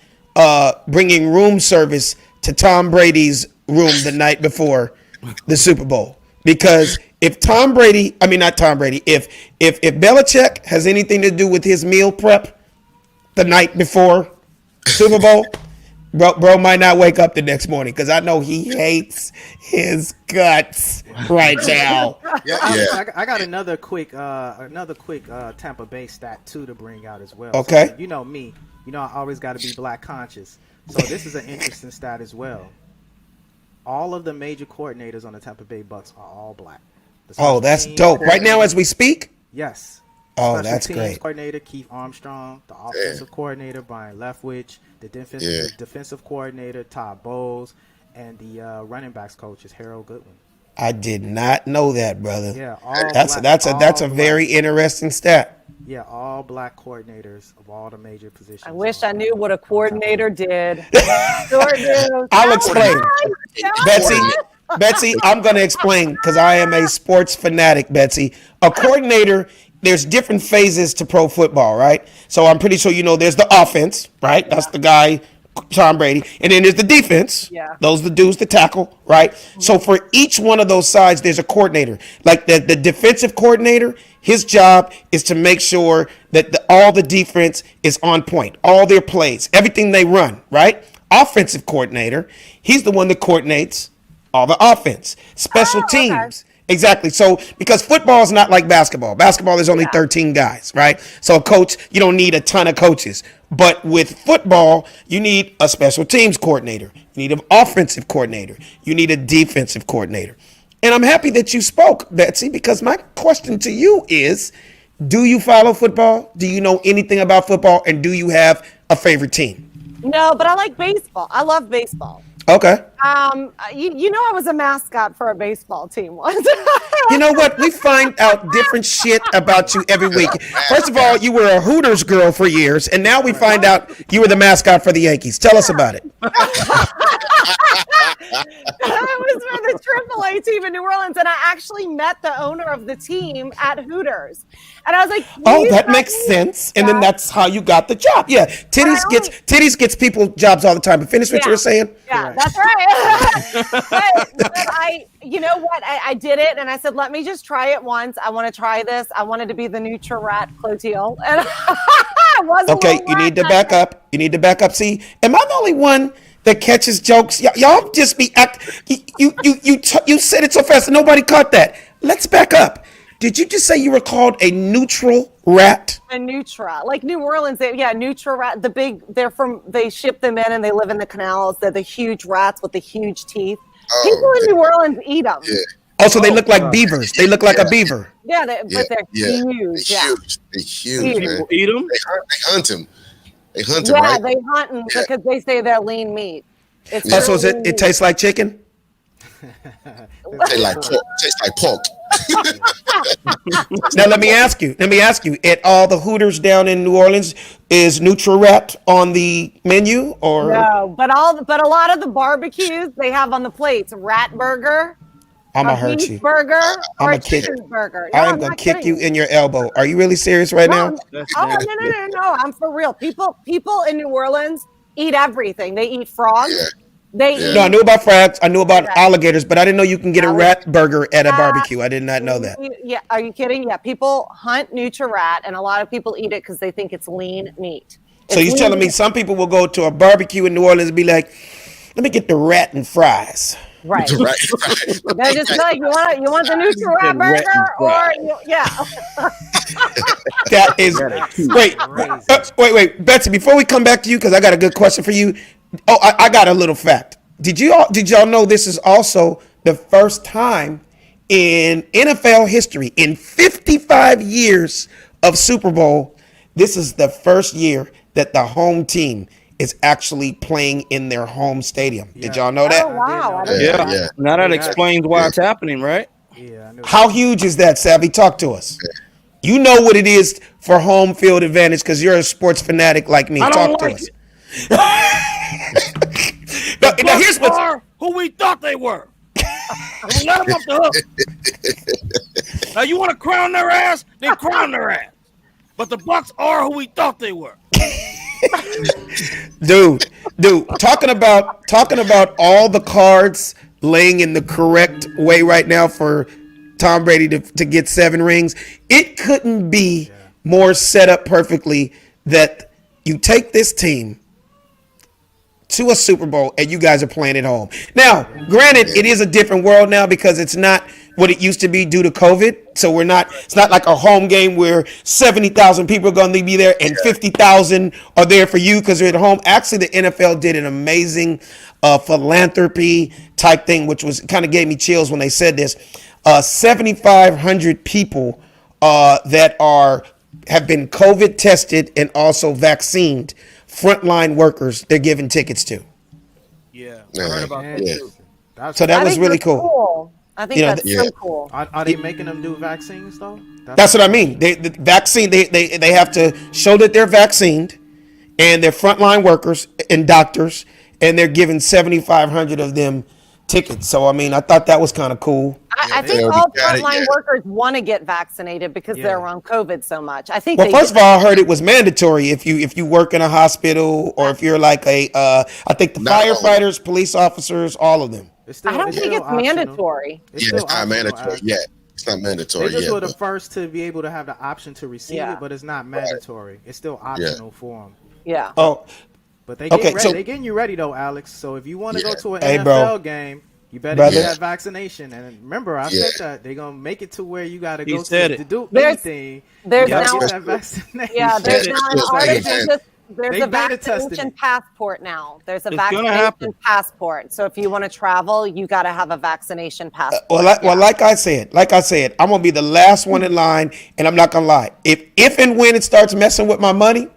bringing room service to Tom Brady's room the night before the Super Bowl. Because if if Belichick has anything to do with his meal prep the night before Super Bowl, bro might not wake up the next morning, because I know he hates his guts right now. I got another quick Tampa Bay stat too to bring out as well. Okay. So, you know me, I always got to be black conscious. So this is an interesting stat as well. All of the major coordinators on the Tampa Bay Bucks are all black. Oh, that's dope. Right now as we speak? Yes. Oh, Special that's teams great. Coordinator Keith Armstrong, the offensive coordinator Brian Leftwich, the defensive coordinator Todd Bowles, and the running backs coach is Harold Goodwin. I did not know that, brother. Yeah, that's a very interesting stat. Yeah, all black coordinators of all the major positions. I wish I knew what a coordinator did. I'll explain. Betsy, I'm going to explain, because I am a sports fanatic, Betsy. A coordinator, there's different phases to pro football, right? So I'm pretty sure there's the offense, right? That's the guy, Tom Brady. And then there's the defense. Yeah. Those are the dudes to tackle, right? Mm-hmm. So for each one of those sides, there's a coordinator. Like the defensive coordinator, his job is to make sure that all the defense is on point, all their plays, everything they run, right? Offensive coordinator, he's the one that coordinates all the offense, special teams. Okay. Exactly. So because football is not like basketball. Basketball is only 13 guys, right? So a coach, you don't need a ton of coaches. But with football, you need a special teams coordinator. You need an offensive coordinator. You need a defensive coordinator. And I'm happy that you spoke, Betsy, because my question to you is, do you follow football? Do you know anything about football? And do you have a favorite team? No, but I like baseball. I love baseball. Okay. I was a mascot for a baseball team once. You know what? We find out different shit about you every week. First of all, you were a Hooters girl for years, and now we find out you were the mascot for the Yankees. Tell us about it. I was for the AAA team in New Orleans, and I actually met the owner of the team at Hooters. And I was like, "Oh, that makes sense." And then that's how you got the job. Yeah, Titties gets people jobs all the time. But finish what you were saying. Yeah, that's right. but you know what? I did it, and I said, "Let me just try it once. I want to try this. I wanted to be the new Charat Clotilde." And I was okay. You need to back up. You need to back up. See, am I the only one that catches jokes? Y'all just be you said it so fast and nobody caught that. Let's back up. Did you just say you were called a neutral rat? A Nutra, like New Orleans, Nutra rat. They ship them in and they live in the canals. They're the huge rats with the huge teeth. People in New Orleans eat them. Yeah. Also, they look like beavers. They look like a beaver. Yeah, but they're huge. They're huge, man. People eat them. They hunt them. They hunt them, right? They hunt them because they say they're lean meat. It's Also, it tastes like chicken? Tastes like pork. Now let me ask you. At all the Hooters down in New Orleans, is Nutri-Rat on the menu or no? But a lot of the barbecues they have on the plates rat burger. I'ma hurt you. Burger I'm or a a kick. chicken burger. I am gonna kick you in your elbow. Are you really serious right now? No, I'm for real. People in New Orleans eat everything. They eat frogs. Yeah. They eat. No, I knew about frogs. I knew about alligators, but I didn't know you can get a rat burger at a barbecue. I did not know that. Yeah, are you kidding? Yeah, people hunt Nutri-Rat, and a lot of people eat it because they think it's lean meat. So you're telling me some people will go to a barbecue in New Orleans and be like, "Let me get the rat and fries." Right. Right. They're just like, you want the Nutri-Rat burger, or That is wait, Betsy. Before we come back to you, because I got a good question for you. Oh, I got a little fact. Did y'all know this is also the first time in NFL history, in 55 years of Super Bowl, this is the first year that the home team is actually playing in their home stadium. Yeah. Did y'all know that? Oh, wow. Yeah. Now that explains why it's happening, right? Yeah. I knew How huge is that, Savvy? Talk to us. You know what it is for home field advantage because you're a sports fanatic like me. I don't Talk to like us. it. Now here's what's who we thought they were. Let them off the hook. Now you want to crown their ass? Then crown their ass. But the Bucks are who we thought they were. dude, talking about all the cards laying in the correct way right now for Tom Brady to get 7 rings. It couldn't be more set up perfectly that you take this team to a Super Bowl and you guys are playing at home. Now, granted, it is a different world now because it's not what it used to be due to COVID. So it's not like a home game where 70,000 people are going to be there and 50,000 are there for you because they're at home. Actually, the NFL did an amazing philanthropy type thing, which was kind of gave me chills when they said this. 7,500 people that have been COVID tested and also vaccinated, frontline workers, they're giving tickets to. Yeah, I heard about that too. So that was really cool. I think that's so cool. Are they making them do vaccines though? That's what I mean. The vaccine, they have to show that they're vaccinated, and they're frontline workers and doctors, and they're giving 7,500 of them tickets. So I mean, I thought that was kind of cool. I think all frontline workers want to get vaccinated because they're around COVID so much. I think. Well, first of all, I heard it was mandatory if you work in a hospital or if you're like I think the firefighters, police officers, all of them. I don't think it's mandatory. It's not mandatory yet. It's not mandatory They just yet. were the first to be able to have the option to receive it, but it's not mandatory. It's still optional for them. Yeah. Oh, but they getting you ready though, Alex. So if you want to go to an NFL game, you better get that vaccination. And remember, I said that they're gonna make it to where you got to go to do anything. There's now that vaccination. Yeah, there's now an article. There's a vaccination passport now. There's a vaccination passport. So if you want to travel, you got to have a vaccination passport. Well, like I said, I'm gonna be the last one in line, and I'm not gonna lie. If and when it starts messing with my money,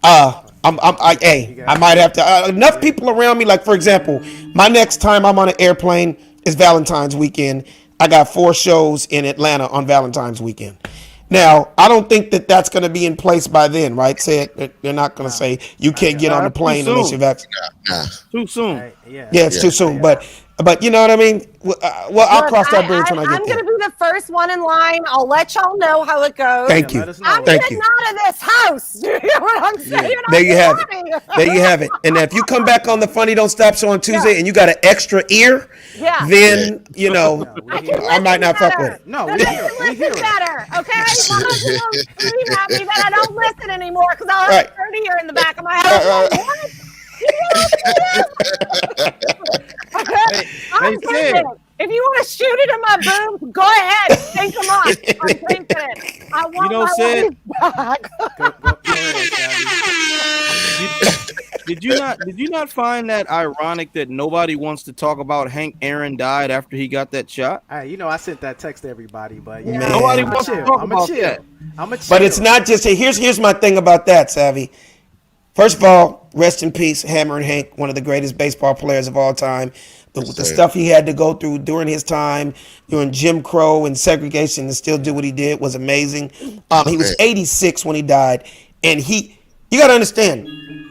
I might have to. Enough people around me, like for example, my next time I'm on an airplane is Valentine's weekend. I got 4 shows in Atlanta on Valentine's weekend. Now, I don't think that that's going to be in place by then, right? They're not going to say you can't get on the plane unless you're vaccinated. Too soon. Yeah, it's too soon. But you know what I mean? Well, I'll cross that bridge when I get there. I'm going to be the first one in line. I'll let y'all know how it goes. Thank you. I'm getting out of this house. You know what I'm saying? Yeah. There you have it. There you have it. And if you come back on the Funny Don't Stop show on Tuesday and you got an extra ear, then, you know, I might not fuck with it. No, we hear it. Better, okay? My husband will scream at me that I don't listen anymore because I'll have a 30 ear in the back of my house. If you want to shoot it in my boobs, go ahead. Take them on. I'm taking it. I want my Sid, wife back. Go ahead, Savvy. did you not find that ironic that nobody wants to talk about Hank Aaron died after he got that shot? Hey, you know, I sent that text to everybody, but yeah, Man. Nobody I'm wants to chill. talk I'm about chill. that. I'm a chill. But it's not just here's my thing about that, Savvy. First of all, rest in peace, Hammer and Hank, one of the greatest baseball players of all time. The stuff he had to go through during his time, during Jim Crow and segregation, and still do what he did was amazing. He was 86 when he died, and you got to understand,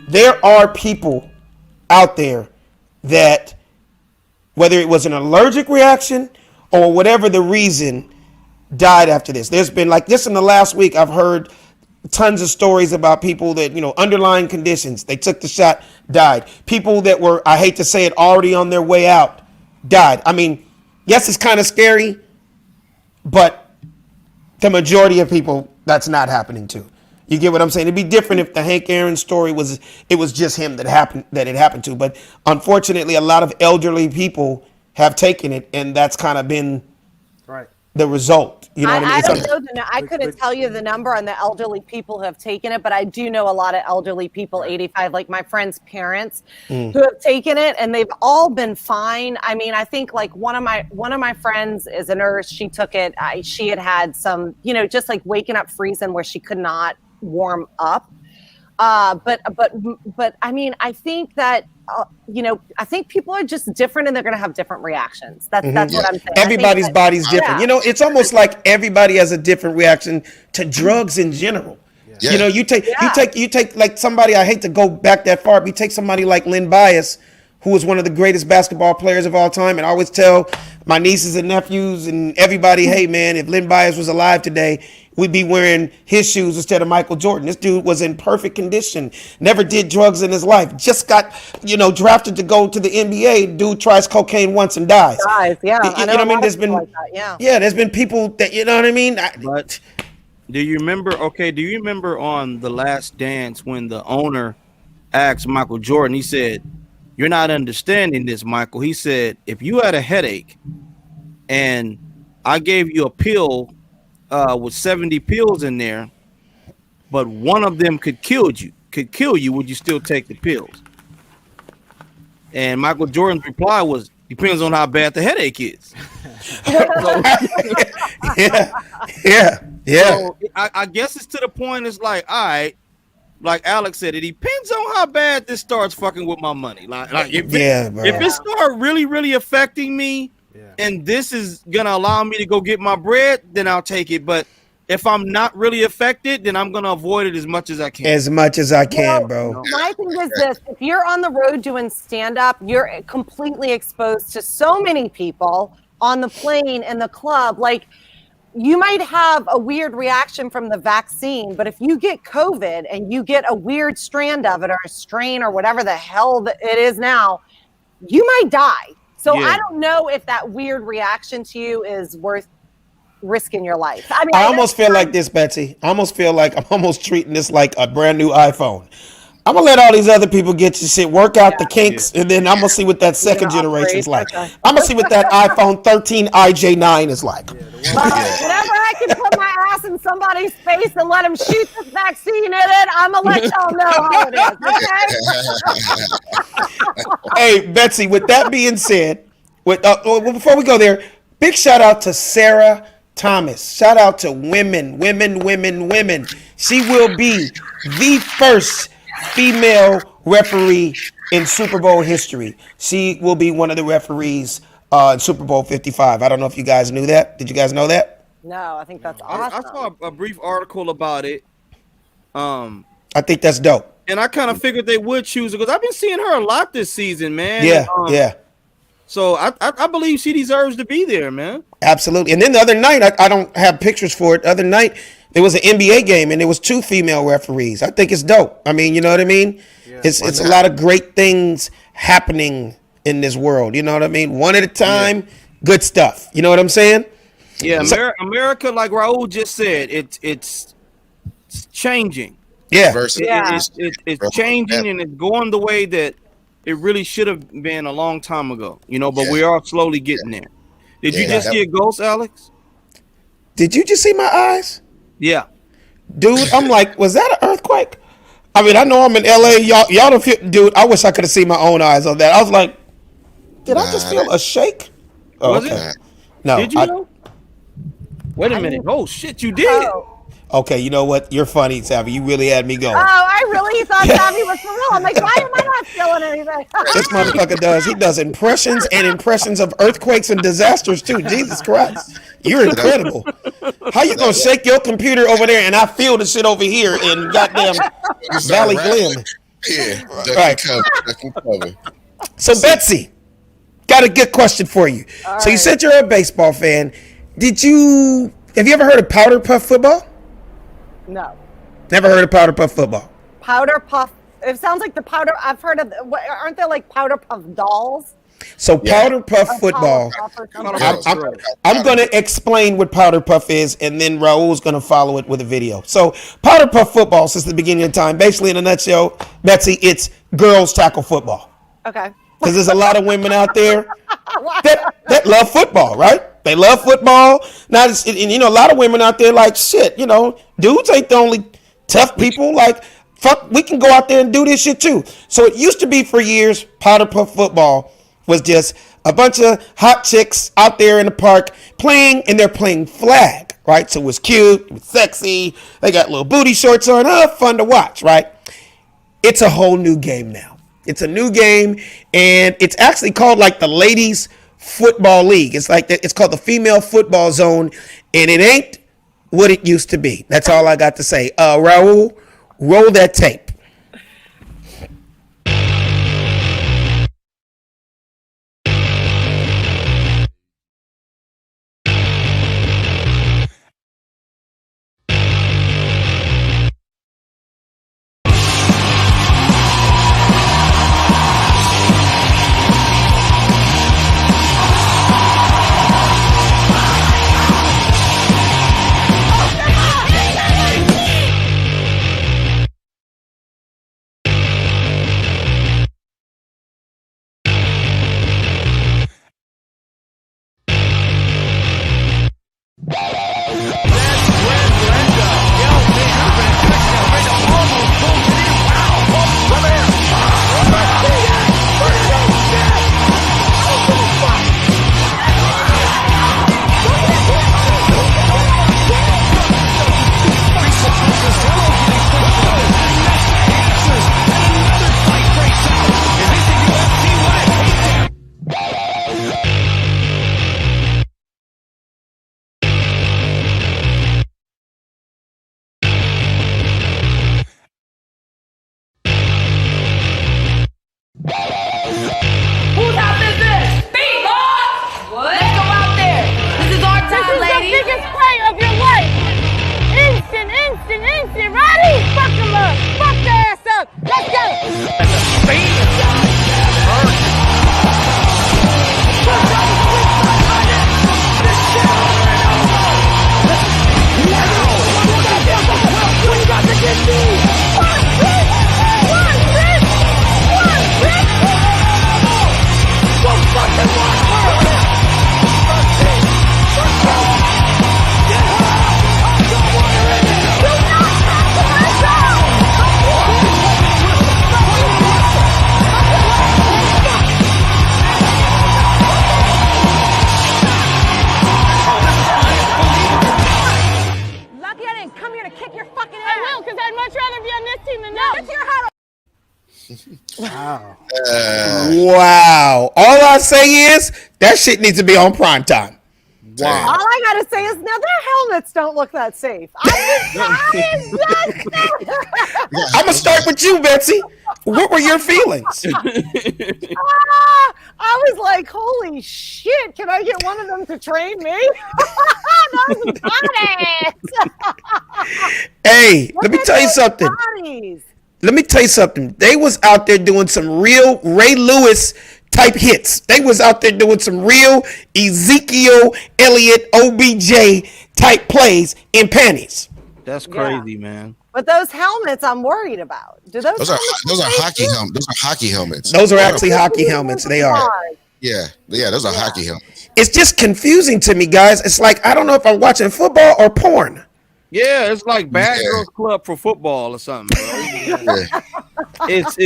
there are people out there that, whether it was an allergic reaction or whatever the reason, died after this. There's been, like, just in the last week, I've heard tons of stories about people that, underlying conditions, they took the shot, died. People that were, I hate to say it, already on their way out, died. I mean, yes, it's kind of scary, but the majority of people, that's not happening to. You get what I'm saying? It'd be different if the Hank Aaron story was just him that it happened to. But unfortunately, a lot of elderly people have taken it, and that's kind of been right. the result. You know what I mean? I don't know. I couldn't tell you the number on the elderly people who have taken it, but I do know a lot of elderly people, 85, like my friend's parents, who have taken it, and they've all been fine. I mean, I think like one of my friends is a nurse. She took it. She had some, just like waking up freezing where she could not warm up. But I mean, I think that I think people are just different, and they're going to have different reactions. That's what I'm saying. Everybody's body's different. Yeah. It's almost like everybody has a different reaction to drugs in general. Yeah. You take like somebody, I hate to go back that far, but you take somebody like Len Bias, who was one of the greatest basketball players of all time. And I always tell my nieces and nephews and everybody, hey man, if Len Bias was alive today, we'd be wearing his shoes instead of Michael Jordan. This dude was in perfect condition, never did drugs in his life, just got, drafted to go to the NBA. Dude tries cocaine once and dies. Yeah. You know what I mean? There's been, there's been people that, you know what I mean? But do you remember on The Last Dance when the owner asked Michael Jordan, he said, "You're not understanding this, Michael." He said, "If you had a headache and I gave you a pill with 70 pills in there, but one of them could kill you, would you still take the pills?" And Michael Jordan's reply was, "Depends on how bad the headache is." Yeah. So I guess it's to the point, it's like, all right, like Alex said, it depends on how bad this starts fucking with my money. Like if it starts really, really affecting me, and this is gonna allow me to go get my bread, then I'll take it. But if I'm not really affected, then I'm gonna avoid it as much as I can. As much as I can, bro. My thing is this: if you're on the road doing stand-up, you're completely exposed to so many people on the plane, in the club. Like, you might have a weird reaction from the vaccine, but if you get COVID and you get a weird strand of it, or a strain, or whatever the hell it is now, you might die. So I don't know if that weird reaction to you is worth risking your life. I mean, I almost feel like this, Betsy. I almost feel like I'm almost treating this like a brand new iPhone. I'm gonna let all these other people get your shit, work out the kinks, and then I'm gonna see what that second generation is like. I'm gonna see what that iPhone 13 IJ9 is like. Whenever I can put my ass in somebody's face and let them shoot this vaccine in it, I'm gonna let y'all know how it is. Okay? Hey, Betsy, with that being said, before we go there, big shout out to Sarah Thomas. Shout out to women. She will be the first female referee in Super Bowl history. She will be one of the referees in Super Bowl 55. I don't know if you guys knew that. Did you guys know that? No, I think that's awesome. I saw a brief article about it. I think that's dope. And I kind of figured they would choose it because I've been seeing her a lot this season, man. Yeah. So I believe she deserves to be there, man. Absolutely. And then the other night, I don't have pictures for it. The other night, there was an NBA game, and there was 2 female referees. I think it's dope. I mean, you know what I mean? Yeah. It's a lot of great things happening in this world. You know what I mean? One at a time, good stuff. You know what I'm saying? Yeah, America, like Raul just said, it's changing. Yeah. It's changing, and it's going the way that it really should have been a long time ago. But we are slowly getting there. Did you Yeah, just that- see a ghost, Alex? Did you just see my eyes? Yeah. Dude, I'm like, was that an earthquake? I mean, I know I'm in LA. Y'all don't feel, dude, I wish I could have seen my own eyes on that. I was like, did I just feel a shake? Oh, Was okay. it? No. Did you know? Wait a minute. Oh shit, you did. Oh. Okay, you know what? You're funny, Savvy. You really had me going. Oh, I really thought Savvy was for real. I'm like, why am I not feeling anything? This motherfucker does. He does impressions and impressions of earthquakes and disasters too. Jesus Christ. You're incredible. How you gonna shake your computer over there and I feel the shit over here in goddamn You start Valley rattling. Glen? Yeah, Right. duck and cover. So Betsy, got a good question for you. So you said you're a baseball fan. Have you ever heard of powder puff football? No. Never heard of powder puff football. Powder puff. It sounds like the powder. I've heard of. Aren't there like powder puff dolls? So powder puff Or football. Powder Puff or something? I'm going to explain what powder puff is, and then Raul's going to follow it with a video. So powder puff football, since the beginning of time, basically in a nutshell, Betsy, it's girls tackle football. Okay. Because there's a lot of women out there that love football, right? They love football. Now, and you know, a lot of women out there like, shit, you know, dudes ain't the only tough people. Like, fuck, we can go out there and do this shit too. So it used to be for years, powder puff football was just a bunch of hot chicks out there in the park playing, and they're playing flag, right? So it was cute, it was sexy. They got little booty shorts on. Fun to watch, right? It's a whole new game now. It's a new game, and it's actually called like the Ladies Football League. It's like it's called the Female Football Zone, and it ain't what it used to be. That's all I got to say. Raul, roll that tape. Whose house is this? B-Boy! Let's go out there. This is our time, ladies. This is the biggest play of your life. Instant. Ready? Fuck them up. Fuck their ass up. Let's go. Lucky I didn't come here to kick your fucking ass. I will, because I'd much rather be on this team than that. Get to your house. Wow. Wow. All I say is that shit needs to be on prime time. All I gotta say is now their helmets don't look that safe. I'm gonna start with you, Betsy. What were your feelings? I was like, holy shit, can I get one of them to train me? That was badass. Hey, let me tell you something. Bodies. Let me tell you something. They was out there doing some real Ray Lewis type hits. They was out there doing some real Ezekiel Elliott OBJ type plays in panties. That's crazy, man. But those helmets I'm worried about. Do those Those are helmets hockey helmets. Those are hockey helmets. Those are actually hockey helmets. They are. Yeah, those are hockey helmets. it's just confusing to me, guys. It's like I don't know if I'm watching football or porn. Yeah, it's like Bad Girls Club for football or something, bro. It's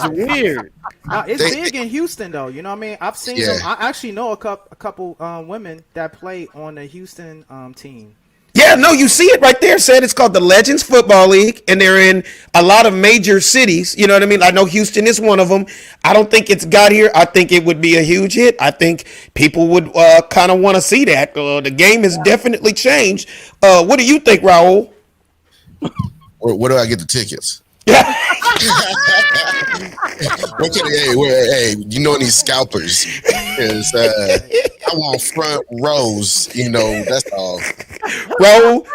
weird. It's big in Houston, though. You know what I mean? I've seen them. I actually know a couple women that play on the Houston team. Yeah, no, you see it right there. Said it's called the Legends Football League, and they're in a lot of major cities. You know what I mean? I know Houston is one of them. I don't think it's got here. I think it would be a huge hit. I think people would kind of want to see that. The game has definitely changed. What do you think, Raul? Where do I get the tickets? Hey, you know any scalpers? Because I want front rows. You know, that's all. Raul,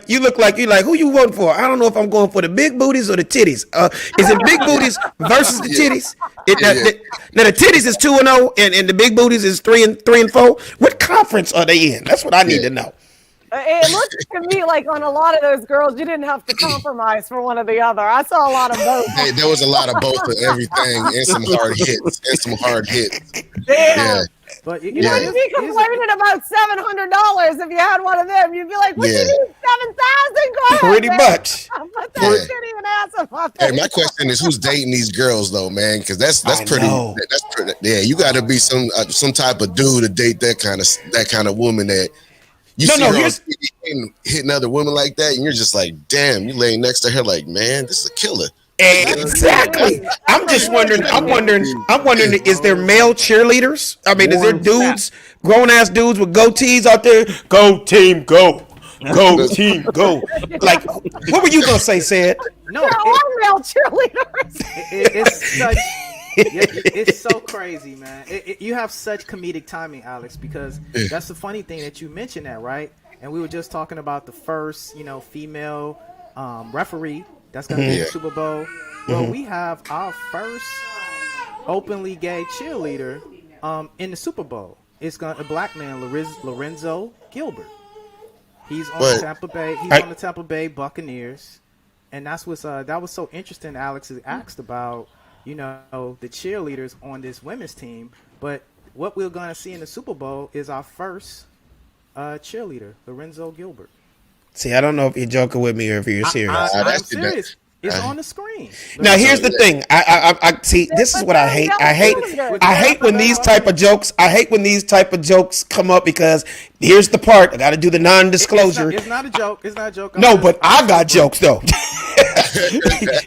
you look like who you voting for? I don't know if I'm going for the big booties or the titties. Is it big booties versus the titties? Now the titties is 2-0 and the big booties is 3-4. What conference are they in? That's what I need to know. It looks to me like on a lot of those girls, you didn't have to compromise for one or the other. I saw a lot of both. Hey, there was a lot of both of everything and some hard hits. Damn. Yeah. But You'd be complaining about $700 if you had one of them. You'd be like, "What you need? 7,000? Go ahead, Pretty man. much. Put that titty and ass in my face." Hey, my question is, who's dating these girls though, man? Because that's pretty. That's pretty. Yeah, you got to be some type of dude to date that kind of woman that. You see her on TV hitting other women like that, and you're just like, damn, you laying next to her like, man, this is a killer. Exactly. I'm just wondering. I'm wondering. Is there male cheerleaders? I mean, is there dudes, grown ass dudes with goatees out there? Go team, go. Go team, go. Like, what were you gonna say, Sid? No, there are male cheerleaders. It's so crazy, man. You have such comedic timing, Alex, because that's the funny thing that you mentioned that, right? And we were just talking about the first, female referee that's going to be in the Super Bowl. Well, we have our first openly gay cheerleader in the Super Bowl. It's a black man, Lorenzo Gilbert. He's on the Tampa Bay. He's on the Tampa Bay Buccaneers, and that's what's that was so interesting. Alex has asked about. The cheerleaders on this women's team. But what we're going to see in the Super Bowl is our first cheerleader, Lorenzo Gilbert. See, I don't know if you're joking with me or if you're serious. I'm serious. It's on the screen. Now, here's the thing. I see. This is what I hate. I hate when these type of jokes. I hate when these type of jokes come up because here's the part. I got to do the non-disclosure. It's not a joke. It's not a joke. No, but I got jokes though.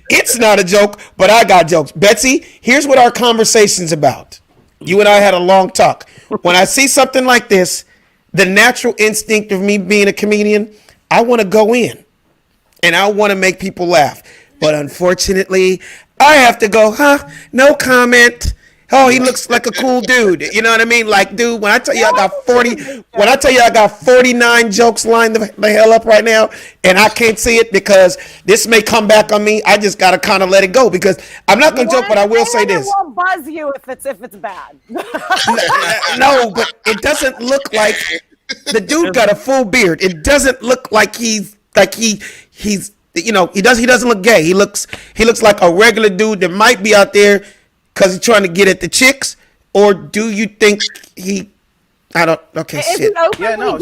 It's not a joke, but I got jokes. Betsy, here's what our conversation's about. You and I had a long talk. When I see something like this, the natural instinct of me being a comedian, I want to go in and I want to make people laugh. But unfortunately, I have to go, no comment. Oh, he looks like a cool dude. You know what I mean? Like, dude, when I tell you I got 49 jokes lined the hell up right now, and I can't see it because this may come back on me, I just gotta kind of let it go because I'm not gonna joke, but I will say this. It won't buzz you if it's bad. No, but it doesn't look like the dude got a full beard. It doesn't look like he's he doesn't look gay. He looks like a regular dude that might be out there because he's trying to get at the chicks, or do you think shit. Yeah, no,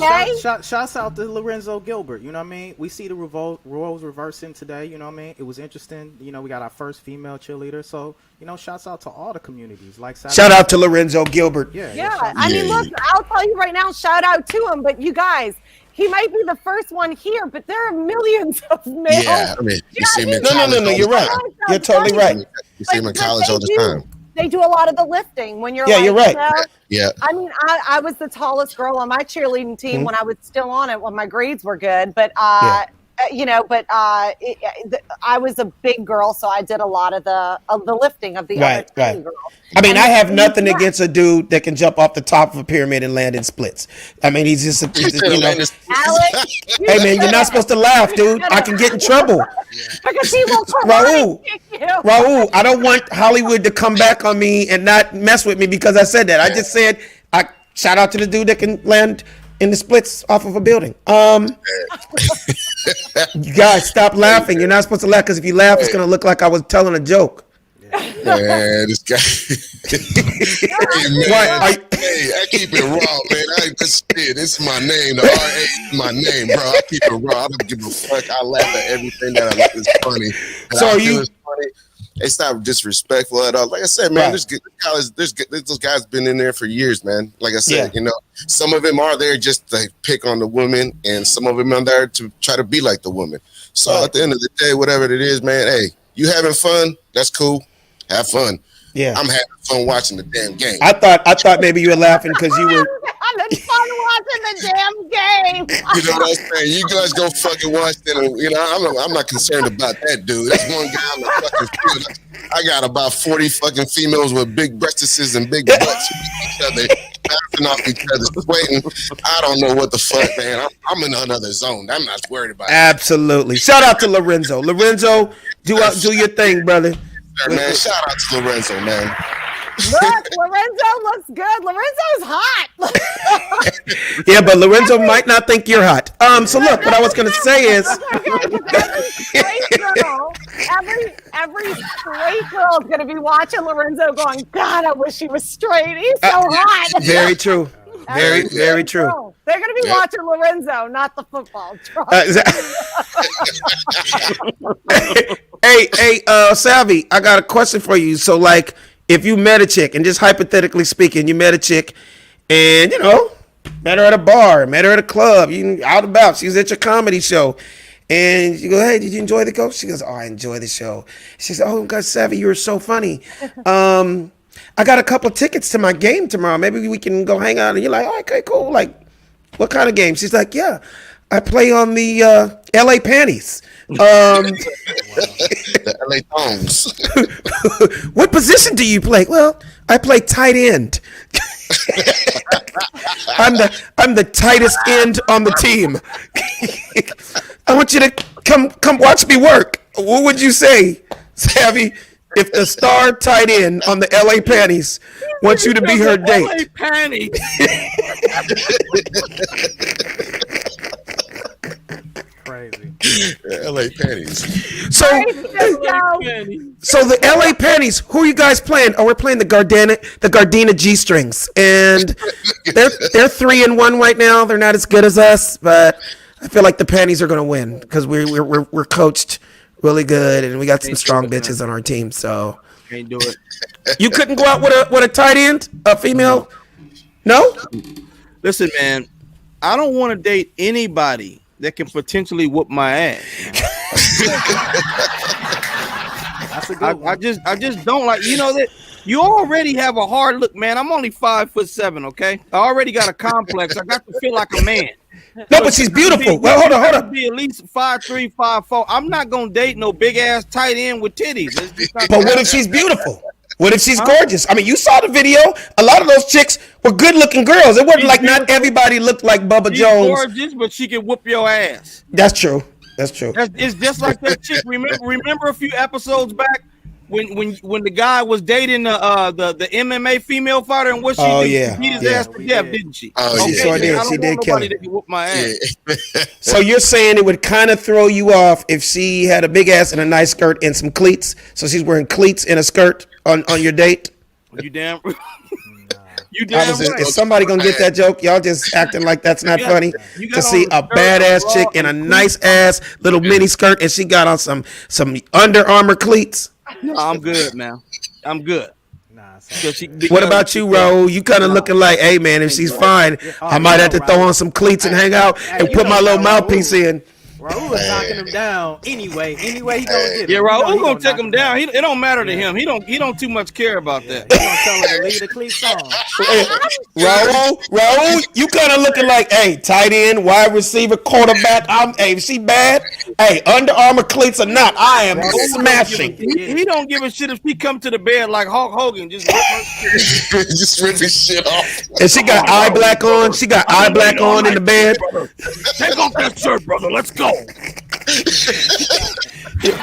shouts out to Lorenzo Gilbert. You know what I mean? We see the roles reversing today. You know what I mean? It was interesting. We got our first female cheerleader. So, shouts out to all the communities. Shout out to Lorenzo Gilbert. Yeah. I mean, look, I'll tell you right now, shout out to him. But you guys, he might be the first one here, but there are millions of males. Yeah, I mean, you see him in No, you're right. You're totally right. You see him in college all the time. They do a lot of the lifting when you're you're right. Yeah. I mean, I was the tallest girl on my cheerleading team when I was still on it when my grades were good. But I was a big girl, so I did a lot of the lifting of the other tiny girls. I mean, I have nothing against a dude that can jump off the top of a pyramid and land in splits. I mean, he's just Alex, hey man, you're not supposed to laugh, dude. I can get in trouble. Because he will Raul, I don't want Hollywood to come back on me and not mess with me because I said that. I just said I shout out to the dude that can land in the splits off of a building. You guys, stop laughing. You're not supposed to laugh because if you laugh, it's gonna look like I was telling a joke. Man, this guy. Hey, man. Hey, I keep it raw, man. This is my name. The RA is my name, bro. I keep it raw. I don't give a fuck. I laugh at everything that I like is funny. So I you- feel it's funny. It's not disrespectful at all. Like I said, man, Right. those guys been in there for years, man. Like I said, Yeah. you know, some of them are there just to pick on the woman, and some of them are there to try to be like the woman. So Right. at the end of the day, whatever it is, man, hey, you having fun? That's cool. Have fun. Yeah. I'm having fun watching the damn game. I thought maybe you were laughing because you were. having fun watching the damn game. You know what I'm saying? You guys go fucking watch it. And, you know, I'm not concerned about that dude. That's one guy on the fucking field. I got about 40 fucking females with big breastises and big butts each other, bouncing off each other, sweating. I don't know what the fuck, man. I'm in another zone. I'm not worried about it. Absolutely. Shout out to Lorenzo. Lorenzo, do your thing, brother. Sure, man. Shout out to Lorenzo, man. Look, Lorenzo looks good. Lorenzo's hot. Yeah, but Lorenzo might not think you're hot. So look, what I was gonna say is, every straight girl is gonna be watching Lorenzo going, God, I wish he was straight. He's so hot. very true. Very, very true. Girl. They're gonna be watching Lorenzo, not the football. Hey, Savvy, I got a question for you. So, like, if you met a chick, and just hypothetically speaking, you met a chick, and you know, met her at a bar, met her at a club, you out and about, she was at your comedy show, and you go, hey, did you enjoy the show? She goes, oh, I enjoy the show. She says, oh, God, Savvy, you were so funny. I got a couple of tickets to my game tomorrow. Maybe we can go hang out. And you're like, oh, okay, cool. Like, what kind of game? She's like, yeah, I play on the LA Panties. The LA Thongs. What position do you play? Well, I play tight end. I'm the tightest end on the team. I want you to come watch me work. What would you say, Savvy, if the star tight end on the LA Panties wants you to be her date? LA Panties. Crazy. LA Panties. So the LA Panties, who are you guys playing? Oh, we're playing the Gardena G strings, and they're 3-1 right now. They're not as good as us, but I feel like the Panties are gonna win because we're coached really good, and we got some strong bitches on our team. So Can't do it. you couldn't go out with a tight end, a female? No. Listen, man, I don't want to date anybody that can potentially whoop my ass. That's a good one. I just don't like, you know, that you already have a hard look, man. I'm only 5'7", okay? I already got a complex. I got to feel like a man. No, but she's beautiful. Well, hold on. Be at least 5'3", 5'4". I'm not gonna date no big ass tight end with titties. It's just not But gonna what if happen. she's beautiful? What if she's gorgeous? I mean, you saw the video. A lot of those chicks were good-looking girls. It wasn't like not everybody looked like Bubba She's Jones. gorgeous, but she can whoop your ass. That's true. It's just like that chick. Remember a few episodes back when the guy was dating the MMA female fighter, and what she Oh, did, yeah. she beat his Yeah. ass to death, didn't she? Oh, She yeah. sure did. I don't She did want kill nobody him. that can whoop my ass. So you're saying it would kind of throw you off if she had a big ass and a nice skirt and some cleats. So she's wearing cleats and a skirt on your date. You damn. You damn right. Is somebody gonna get that joke? Y'all just acting like that's not funny you got to see on a the skirt, badass bra, chick in a and nice ass little mini skirt and she got on some Under Armour cleats. No, I'm good, man. I'm good. Nah, it's So she- What because- about you, Ro? You kind of looking like, hey man, if she's fine, I might have to throw on some cleats and hang out and you put my know little mouthpiece in. Raul is knocking him down anyway. Anyway, he gonna get him. Yeah, You know Raul he gonna take knock him down. It don't matter to him. He don't too much care about that. He gonna tell her to leave the cleats on. Raul, you kind of looking like, hey, tight end, wide receiver, quarterback. Hey, is she bad? Hey, Under Armour cleats or not, I am smashing. He don't give a shit if he come to the bed like Hulk Hogan. Just rip her shit. Just rip his shit off. And she got eye black on. She got eye black on in the bed. Take off that shirt, brother. Let's go.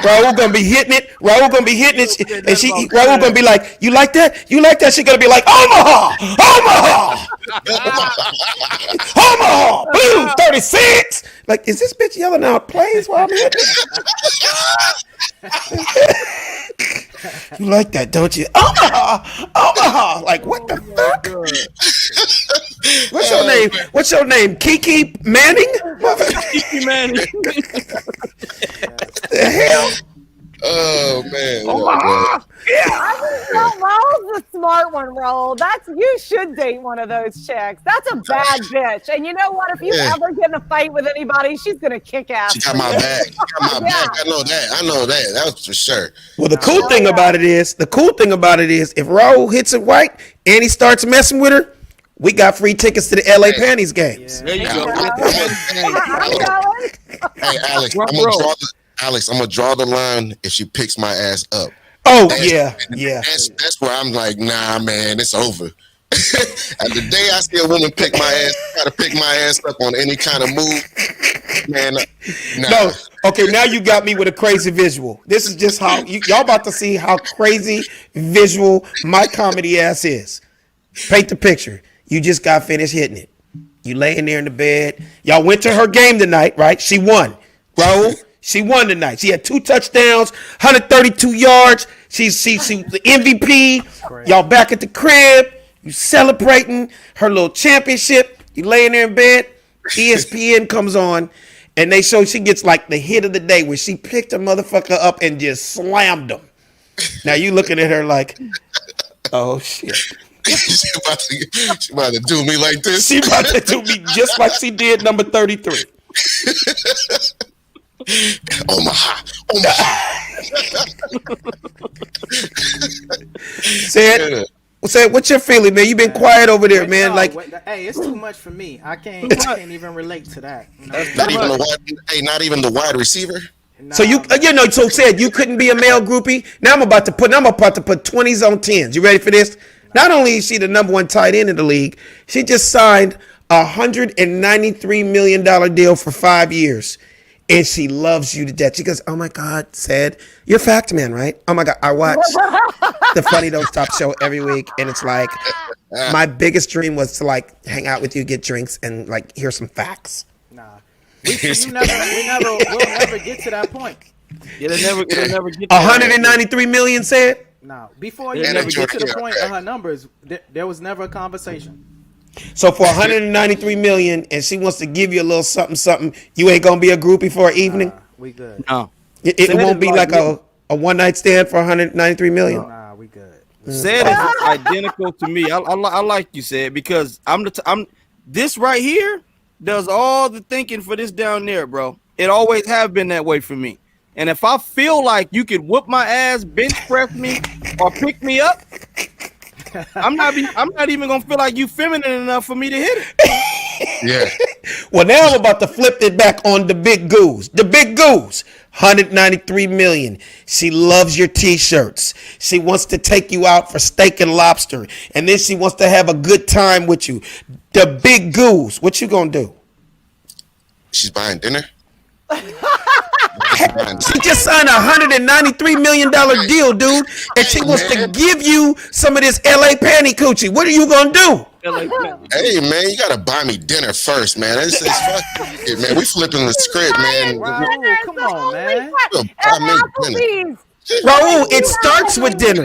Raul gonna be hitting it. Raul gonna be hitting it, and Raul gonna be like, "You like that? You like that?" She gonna be like, "Omaha, Omaha, Omaha, Blue 36." Like, is this bitch yelling out plays while I'm hitting? You like that, don't you? Omaha. Like, what the fuck? What's your name? What's your name? Kiki Manning? Kiki Manning. The hell? Oh man. Omaha. I think Raul's the smart one, Raul. You should date one of those chicks. That's a bad bitch. And you know what? If you ever get in a fight with anybody, she's gonna kick ass. She got my back. She got my back. I know that. That was for sure. Well, the cool thing about it is, if Raul hits it right and he starts messing with her, we got free tickets to the LA Panties games. There you go. Hey, Alex, I'm gonna draw the line if she picks my ass up. Oh, yeah. That's where I'm like, nah, man, it's over. And the day I see a woman pick my ass, try to pick my ass up on any kind of move, man. Nah. No, okay, now you got me with a crazy visual. This is just how y'all about to see how crazy visual my comedy ass is. Paint the picture. You just got finished hitting it. You laying there in the bed. Y'all went to her game tonight, right? She won. Raul, she won tonight. She had 2 touchdowns, 132 yards. She's the MVP. Y'all back at the crib. You celebrating her little championship. You laying there in bed. ESPN comes on, and they show she gets like the hit of the day where she picked a motherfucker up and just slammed him. Now you looking at her like, oh shit. She about to do me like this. She about to do me just like she did number 33. Omaha. Say it. What's your feeling, man? You been quiet over there, man. Hey, it's too much for me. I can't even relate to that. You know? Not even the wide receiver. Nah, so you said you couldn't be a male groupie. Now I'm about to put 20s on 10s. You ready for this? Not only is she the number 1 tight end in the league, she just signed a $193 million deal for 5 years. And she loves you to death. She goes, oh my God, said, you're a fact man, right? Oh my God, I watch the Funny Don't Stop show every week. And it's like, my biggest dream was to like hang out with you, get drinks, and like hear some facts. Nah. We'll never get to that point. They'll never get to 193 million said? No. Before you never get to the point of her numbers, there was never a conversation. So for 193 million, and she wants to give you a little something, you ain't gonna be a groupie for an evening? We good. No. It won't be like a one-night stand for 193 million? Nah, we good. Said is identical to me. I like you said because I'm this right here does all the thinking for this down there, bro. It always have been that way for me. And if I feel like you could whoop my ass, bench press me, or pick me up, I'm not even gonna feel like you feminine enough for me to hit it. Yeah. Well, now I'm about to flip it back on the Big Goose. The Big Goose, 193 million. She loves your t-shirts. She wants to take you out for steak and lobster, and then she wants to have a good time with you. The Big Goose, what you gonna do? She's buying dinner. She just signed a $193 million deal, dude, and she wants to give you some of this LA panty coochie. What are you gonna do? Hey man, you gotta buy me dinner first, man. It's fuck it, man. We flipping the script, man. Raul, come on, man. Buy me dinner. Raul, it starts with dinner.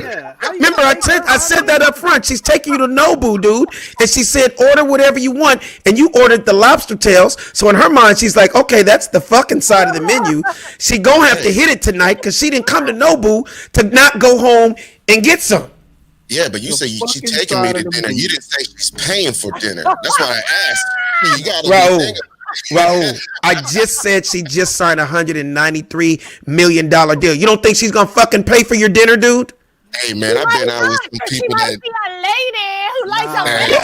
Remember, I said that up front. She's taking you to Nobu, dude, and she said order whatever you want, and you ordered the lobster tails. So in her mind, she's like, okay, that's the fucking side of the menu. She gonna have to hit it tonight because she didn't come to Nobu to not go home and get some. Yeah, but you say she's taking me to dinner. You didn't say she's paying for dinner. That's why I asked. You gotta Raul, I just said she just signed a $193 million deal. You don't think she's gonna fucking pay for your dinner, dude? Hey man, I've been out with some people that be a lady who likes a lady.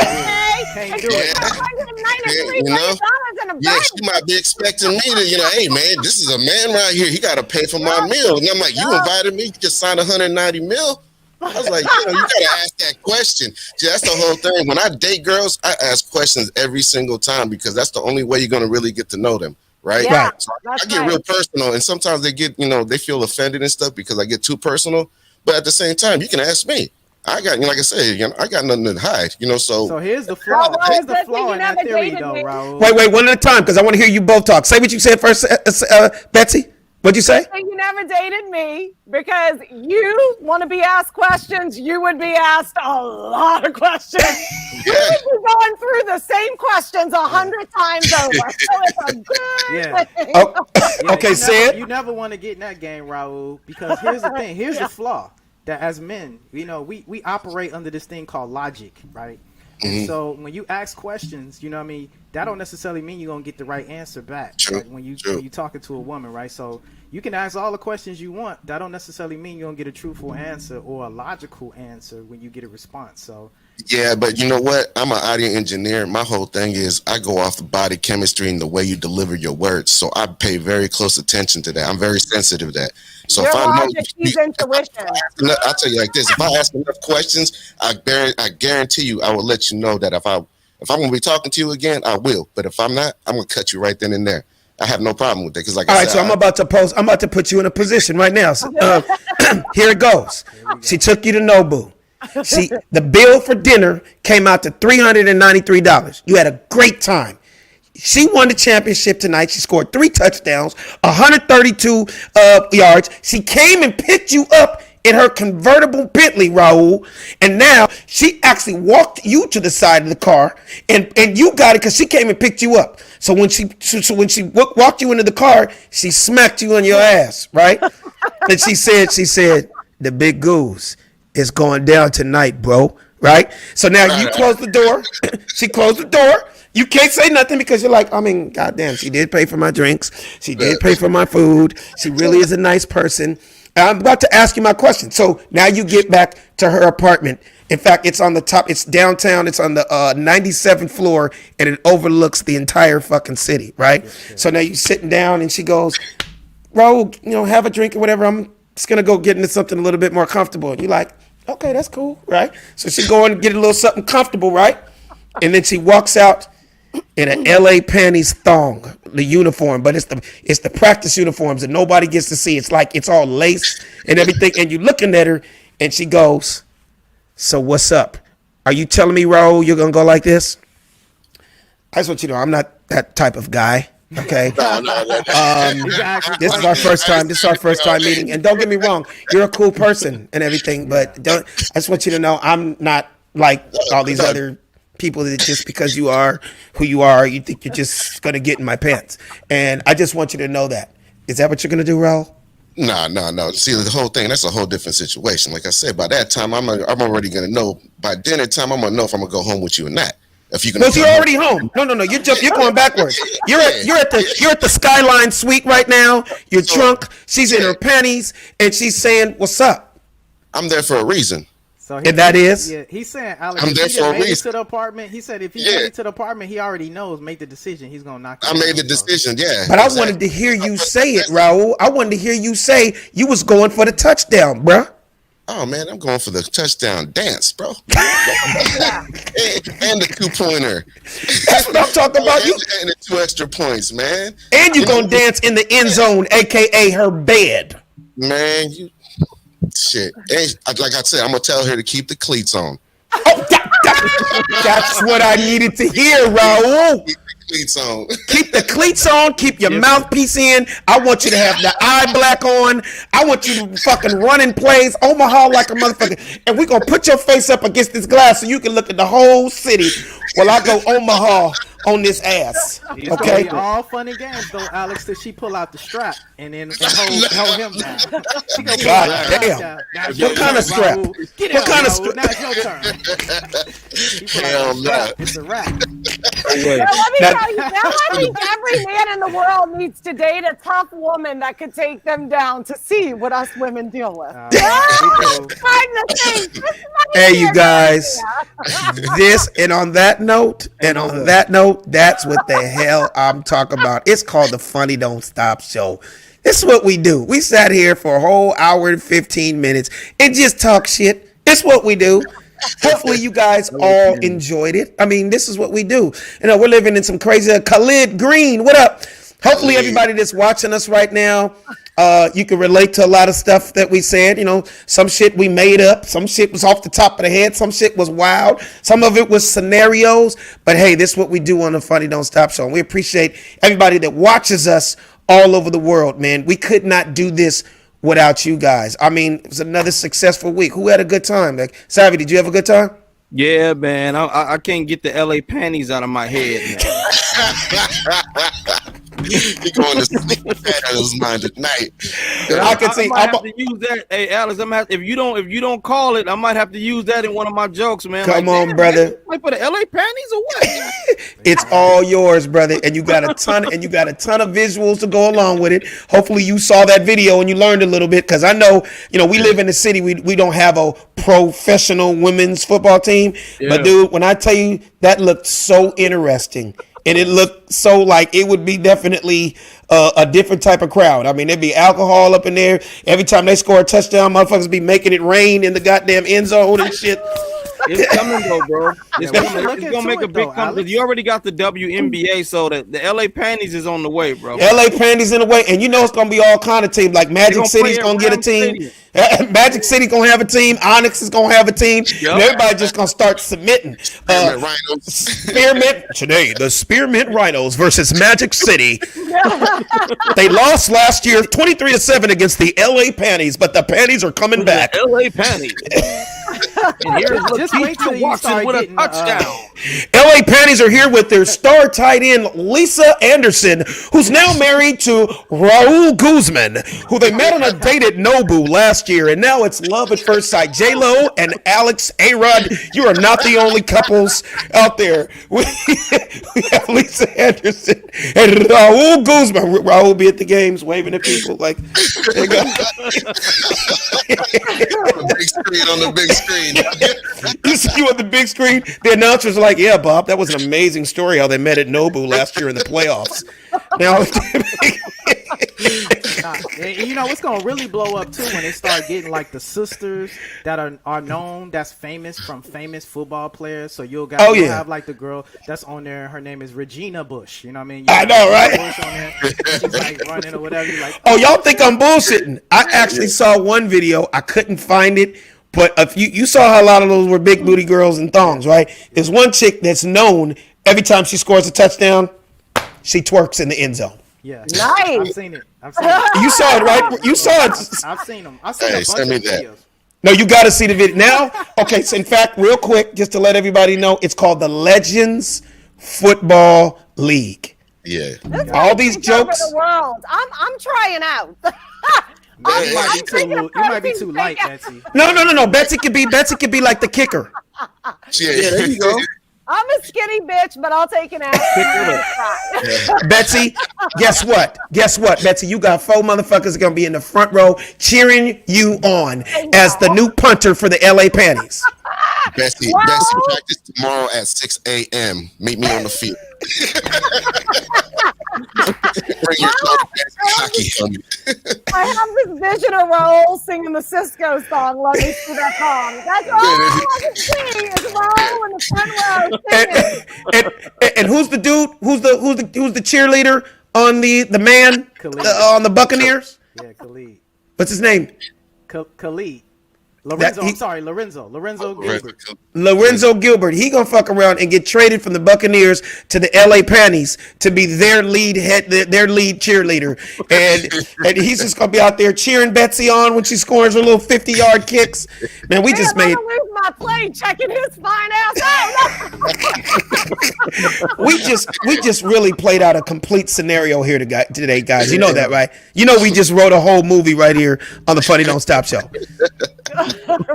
Yeah, she might be expecting me to, hey man, this is a man right here. He got to pay for my meal. And I'm like, you invited me, you just signed 190 mil. I was like, you gotta ask that question. See, that's the whole thing. When I date girls, I ask questions every single time because that's the only way you're gonna really get to know them, right? Yeah, so I get real personal, and sometimes they get, they feel offended and stuff because I get too personal. But at the same time, you can ask me. I got, like I said, I got nothing to hide, So here's the flaw. Here's the flaw in that theory, though, Raul. Wait, one at a time, because I want to hear you both talk. Say what you said first, Betsy. What'd you say? You never dated me because you want to be asked questions. You would be asked a lot of questions. You would be going through the same questions 100 times over. So it's a good thing. Oh, okay, say it. You never want to get in that game, Raul, because here's the thing. Here's the flaw. That as men, you know, we operate under this thing called logic, right? And so when you ask questions, you know what I mean, that don't necessarily mean you're going to get the right answer back. Like when you talking to a woman, right? So you can ask all the questions you want. That don't necessarily mean you're going to get a truthful answer or a logical answer when you get a response. So yeah, but you know what? I'm an audio engineer. My whole thing is I go off the body chemistry and the way you deliver your words. So I pay very close attention to that. I'm very sensitive to that. So Your if I know, logic is intuition. I'll tell you like this: if I ask enough questions, I guarantee you, I will let you know that if I'm going to be talking to you again, I will. But if I'm not, I'm going to cut you right then and there. I have no problem with that because, like I said, so I'm about to put you in a position right now. So, here it goes. She took you to Nobu. See, the bill for dinner came out to $393. You had a great time. She won the championship tonight. She scored 3 touchdowns, 132 yards. She came and picked you up in her convertible Bentley, Raul. And now she actually walked you to the side of the car, and you got it because she came and picked you up. So when she walked you into the car, she smacked you on your ass, right? And she said, the big goose is going down tonight, bro. Right? So now you close the door. She closed the door. You can't say nothing because you're like, I mean, goddamn, she did pay for my drinks. She did pay for my food. She really is a nice person. I'm about to ask you my question. So now you get back to her apartment. In fact, it's on the top. It's downtown. It's on the 97th floor, and it overlooks the entire fucking city, right? So now you're sitting down, and she goes, Raul, have a drink or whatever. I'm just going to go get into something a little bit more comfortable. And you're like, okay, that's cool, right? So she go and get a little something comfortable, right? And then she walks out in an LA panties thong, the uniform, but it's the practice uniforms that nobody gets to see. It's like it's all lace and everything. And you're looking at her, and she goes, so what's up? Are you telling me, Raul, you're going to go like this? I just want you to know I'm not that type of guy. Okay. This is our first time. This is our first time meeting. And don't get me wrong, you're a cool person and everything, but I just want you to know I'm not like all these other people that just because you are who you are, you think you're just gonna get in my pants. And I just want you to know that. Is that what you're gonna do, Raul? No. See, the whole thing, that's a whole different situation. Like I said, by that time, I'm already gonna know. By dinner time, I'm gonna know if I'm gonna go home with you or not. If you can, you're already home. No. You're going backwards. You're at the Skyline Suite right now. You're drunk. She's in her panties, and she's saying, "What's up?" I'm there for a reason. So and that is? Yeah, he's saying, Alex, I'm there if he for a made it reason. to the apartment, he said if he made it to the apartment, he already knows, make the decision. He's going to knock I made the decision, yeah. But I wanted to hear you say it, Raul. I wanted to hear you say you was going for the touchdown, bruh. Oh, man, I'm going for the touchdown dance, bro. and the 2-pointer. That's what I'm talking about. And the 2 extra points, man. And you're going to dance in the end zone, a.k.a. her bed. Man, shit. And like I said, I'm going to tell her to keep the cleats on. Oh, that's what I needed to hear, Raul. Keep the cleats on. Keep the cleats on. Keep your mouthpiece in. I want you to have the eye black on. I want you to fucking run in plays Omaha like a motherfucker. And we're going to put your face up against this glass so you can look at the whole city while I go Omaha on this ass. Okay? All fun and games, though, Alex, till she pull out the strap and then hold him down. God damn. What kind of strap? What kind of strap? Now it's your turn. Hell no. It's a wrap. Let me tell you, now I think every man in the world needs to date a tough woman that could take them down to see what us women deal with. Hey, you guys. On that note, that's what the hell I'm talking about. It's called the Funny Don't Stop Show. This is what we do. We sat here for a whole hour and 15 minutes and just talk shit. It's what we do. Hopefully you guys all enjoyed it. I mean, this is what we do. We're living in some crazy. Khalid Green, what up? Hopefully everybody that's watching us right now, you can relate to a lot of stuff that we said. Some shit we made up. Some shit was off the top of the head. Some shit was wild. Some of it was scenarios. But hey, this is what we do on the Funny Don't Stop Show. And we appreciate everybody that watches us all over the world, man. We could not do this without you guys. I mean, it was another successful week. Who had a good time? Like, Savvy, did you have a good time? Yeah, man. I can't get the LA panties out of my head, man. He going to sleep with that on his mind at night. I can see. I might have to use that. Hey, Alex, if you don't call it, I might have to use that in one of my jokes, man. Come like, on, damn, brother. Man, like for the LA panties or what? It's all yours, brother, and you got a ton of visuals to go along with it. Hopefully, you saw that video and you learned a little bit, because I know, we live in the city. We don't have a professional women's football team, but dude, when I tell you that looked so interesting. And it looked so like it would be definitely a different type of crowd. I mean, there'd be alcohol up in there. Every time they score a touchdown, motherfuckers be making it rain in the goddamn end zone and shit. It's coming though, bro. It's look gonna make a big comeback. Because you already got the WNBA, so that the LA panties is on the way, bro. LA panties in the way, and it's gonna be all kind of teams. Like Magic City's gonna get a team. Magic City gonna have a team. Onyx is gonna have a team. Yep. And everybody just gonna start submitting. Rhinos. Today, the Spearmint Rhinos versus Magic City. They lost last year 23-7 against the LA Panties, but the Panties are coming back. The LA panties. And here's Just wait till you Watson start with a getting, touchdown. LA Panties are here with their star tight end Lisa Anderson, who's now married to Raul Guzman, who they met on a date at Nobu last year, and now it's love at first sight. J-Lo and Alex A-Rod, you are not the only couples out there. We have Lisa Anderson and Raul Guzman. Raul will be at the games waving at people like they got on the big screen. You see you on the big screen. The announcers are like, "Yeah, Bob, that was an amazing story how they met at Nobu last year in the playoffs." Now, it's gonna really blow up too when they start getting like the sisters that are known, that's famous from famous football players. So you'll have like the girl that's on there. Her name is Regina Bush. You know what I mean? I know, right? Bush on there, she's like running or whatever. You're like, oh, y'all think I'm bullshitting? I actually saw one video. I couldn't find it. But if you saw how a lot of those were big booty girls in thongs, right? There's one chick that's known every time she scores a touchdown, she twerks in the end zone. yeah, Nice. I've seen it. You saw it, right? You saw it. I've seen them. I've seen Hey, a bunch send me of that. videos. No, you got to see the video now. Okay, so in fact, real quick, just to let everybody know, it's called the Legends Football League. Yeah. All these Take over jokes. the world. I'm trying out. You might be too light, Betsy. No. Betsy could be like the kicker. Yeah, there you go. I'm a skinny bitch, but I'll take an ass. Betsy, guess what? Betsy, you got 4 motherfuckers gonna be in the front row cheering you on as the new punter for the LA Panties. Bessie, practice tomorrow at 6 a.m. Meet me on the field. Bring your hockey helmet. I have this vision of Raul singing the Cisco song, Let Me See That Song. That's all I can see is Raul in the front row singing. And who's the dude? Who's the cheerleader on the man on the Buccaneers? Yeah, Khalid. What's his name? Khalid. Lorenzo Gilbert. Lorenzo Gilbert. He gonna fuck around and get traded from the Buccaneers to the LA Panties to be their lead cheerleader, and he's just gonna be out there cheering Betsy on when she scores her little 50-yard kicks. Man, we just made. I'm gonna lose my plane checking his fine ass out. we just really played out a complete scenario here today, guys. You know that, right? You know we just wrote a whole movie right here on the Funny Don't Stop show.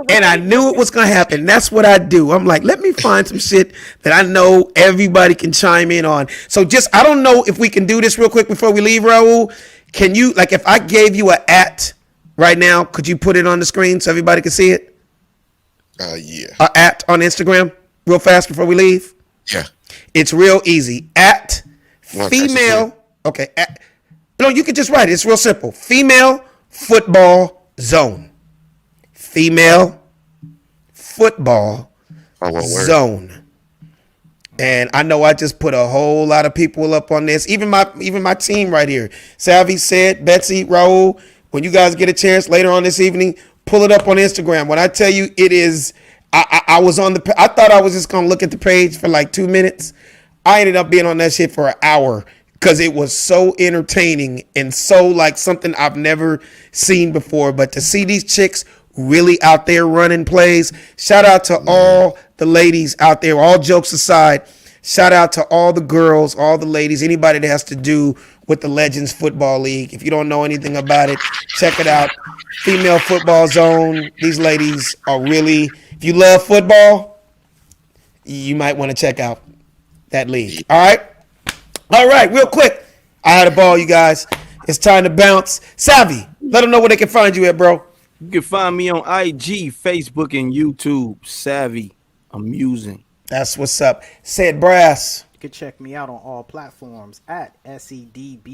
And I knew it was going to happen. That's what I do. I'm like, let me find some shit that I know everybody can chime in on. So I don't know if we can do this real quick before we leave, Raul. Can you, like, if I gave you a @ right now, could you put it on the screen so everybody can see it? Yeah. A @ on Instagram real fast before we leave? Yeah. It's real easy. @female. Okay. No, you can just write it. It's real simple. Female Football Zone. Female Football Zone. And I know I just put a whole lot of people up on this. Even my team right here. Savvy said, Betsy, Raul, when you guys get a chance later on this evening, pull it up on Instagram. When I tell you it is, I was on I thought I was just gonna look at the page for like 2 minutes. I ended up being on that shit for an hour because it was so entertaining and so like something I've never seen before. But to see these chicks really out there running plays, shout out to all the ladies out there. All jokes aside, shout out to all the girls, all the ladies, anybody that has to do with the Legends Football League. If you don't know anything about it, check it out. Female Football Zone. These ladies are really, if you love football, you might want to check out that league. All right, real quick. I had a ball, you guys. It's time to bounce. Savvy, let them know where they can find you at, bro. You can find me on IG, Facebook, and YouTube. Savvy Amusing. That's what's up. Said Brass. You can check me out on all platforms at SEDBRASS.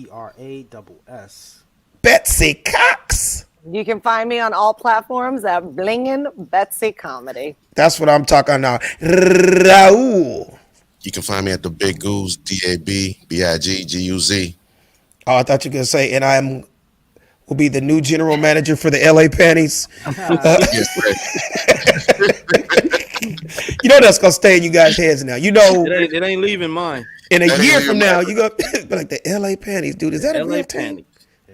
Betsy Cox. You can find me on all platforms at Blingin' Betsy Comedy. That's what I'm talking now. Raul. You can find me at the Big Goose, DABBIGGUZ. Oh, I thought you were going to say, and will be the new general manager for the LA Panties. You know that's going to stay in you guys' heads now. You know. It ain't leaving mine. In a year from now, you're going to be like the LA Panties. Dude, is that a real thing?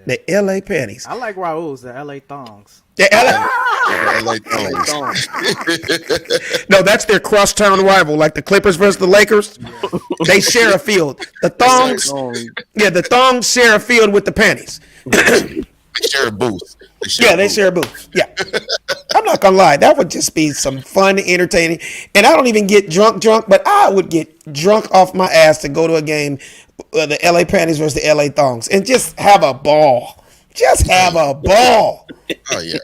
The LA Panties. I like Raul's, the LA Thongs. The LA No, that's their crosstown rival, like the Clippers versus the Lakers. They share a field. The Thongs, the Thongs share a field with the Panties. They share a booth. They share a booth. Yeah. I'm not gonna lie, that would just be some fun, entertaining. And I don't even get drunk, but I would get drunk off my ass to go to a game, the LA Panties versus the LA Thongs, and just have a ball. Just have a ball. Oh yeah.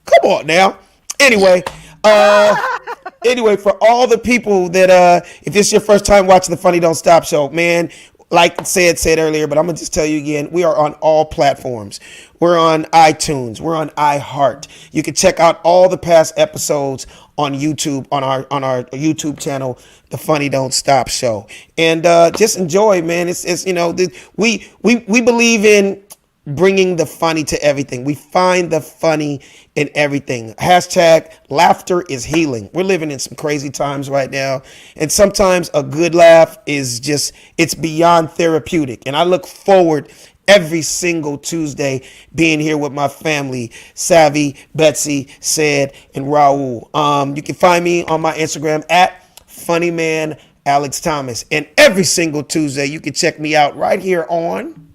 Come on now. Anyway, for all the people that if this is your first time watching the Funny Don't Stop show, man, like said earlier, but I'm gonna just tell you again, we are on all platforms. We're on iTunes, we're on iHeart. You can check out all the past episodes on YouTube, on our YouTube channel, The Funny Don't Stop Show. And just enjoy, man. It's you know, we believe in bringing the funny to everything. We find the funny in everything. Hashtag laughter is healing. We're living in some crazy times right now. And sometimes a good laugh is just, it's beyond therapeutic. And I look forward every single Tuesday being here with my family, Savvy, Betsy, Said, and Raul. You can find me on my Instagram at Funnyman Alex Thomas. And every single Tuesday, you can check me out right here on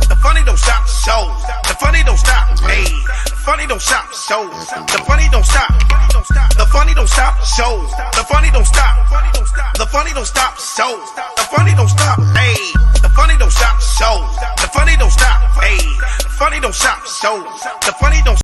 The Funny Don't Stop show. The Funny Don't Stop. Hey, the Funny Don't Stop show. The Funny Don't Stop. The Funny Don't Stop show. The Funny Don't Stop. The Funny Don't Stop show. The Funny Don't Stop. Hey, the Funny Don't Stop show. The Funny Don't Stop. Hey, the Funny Don't Stop show. The Funny Don't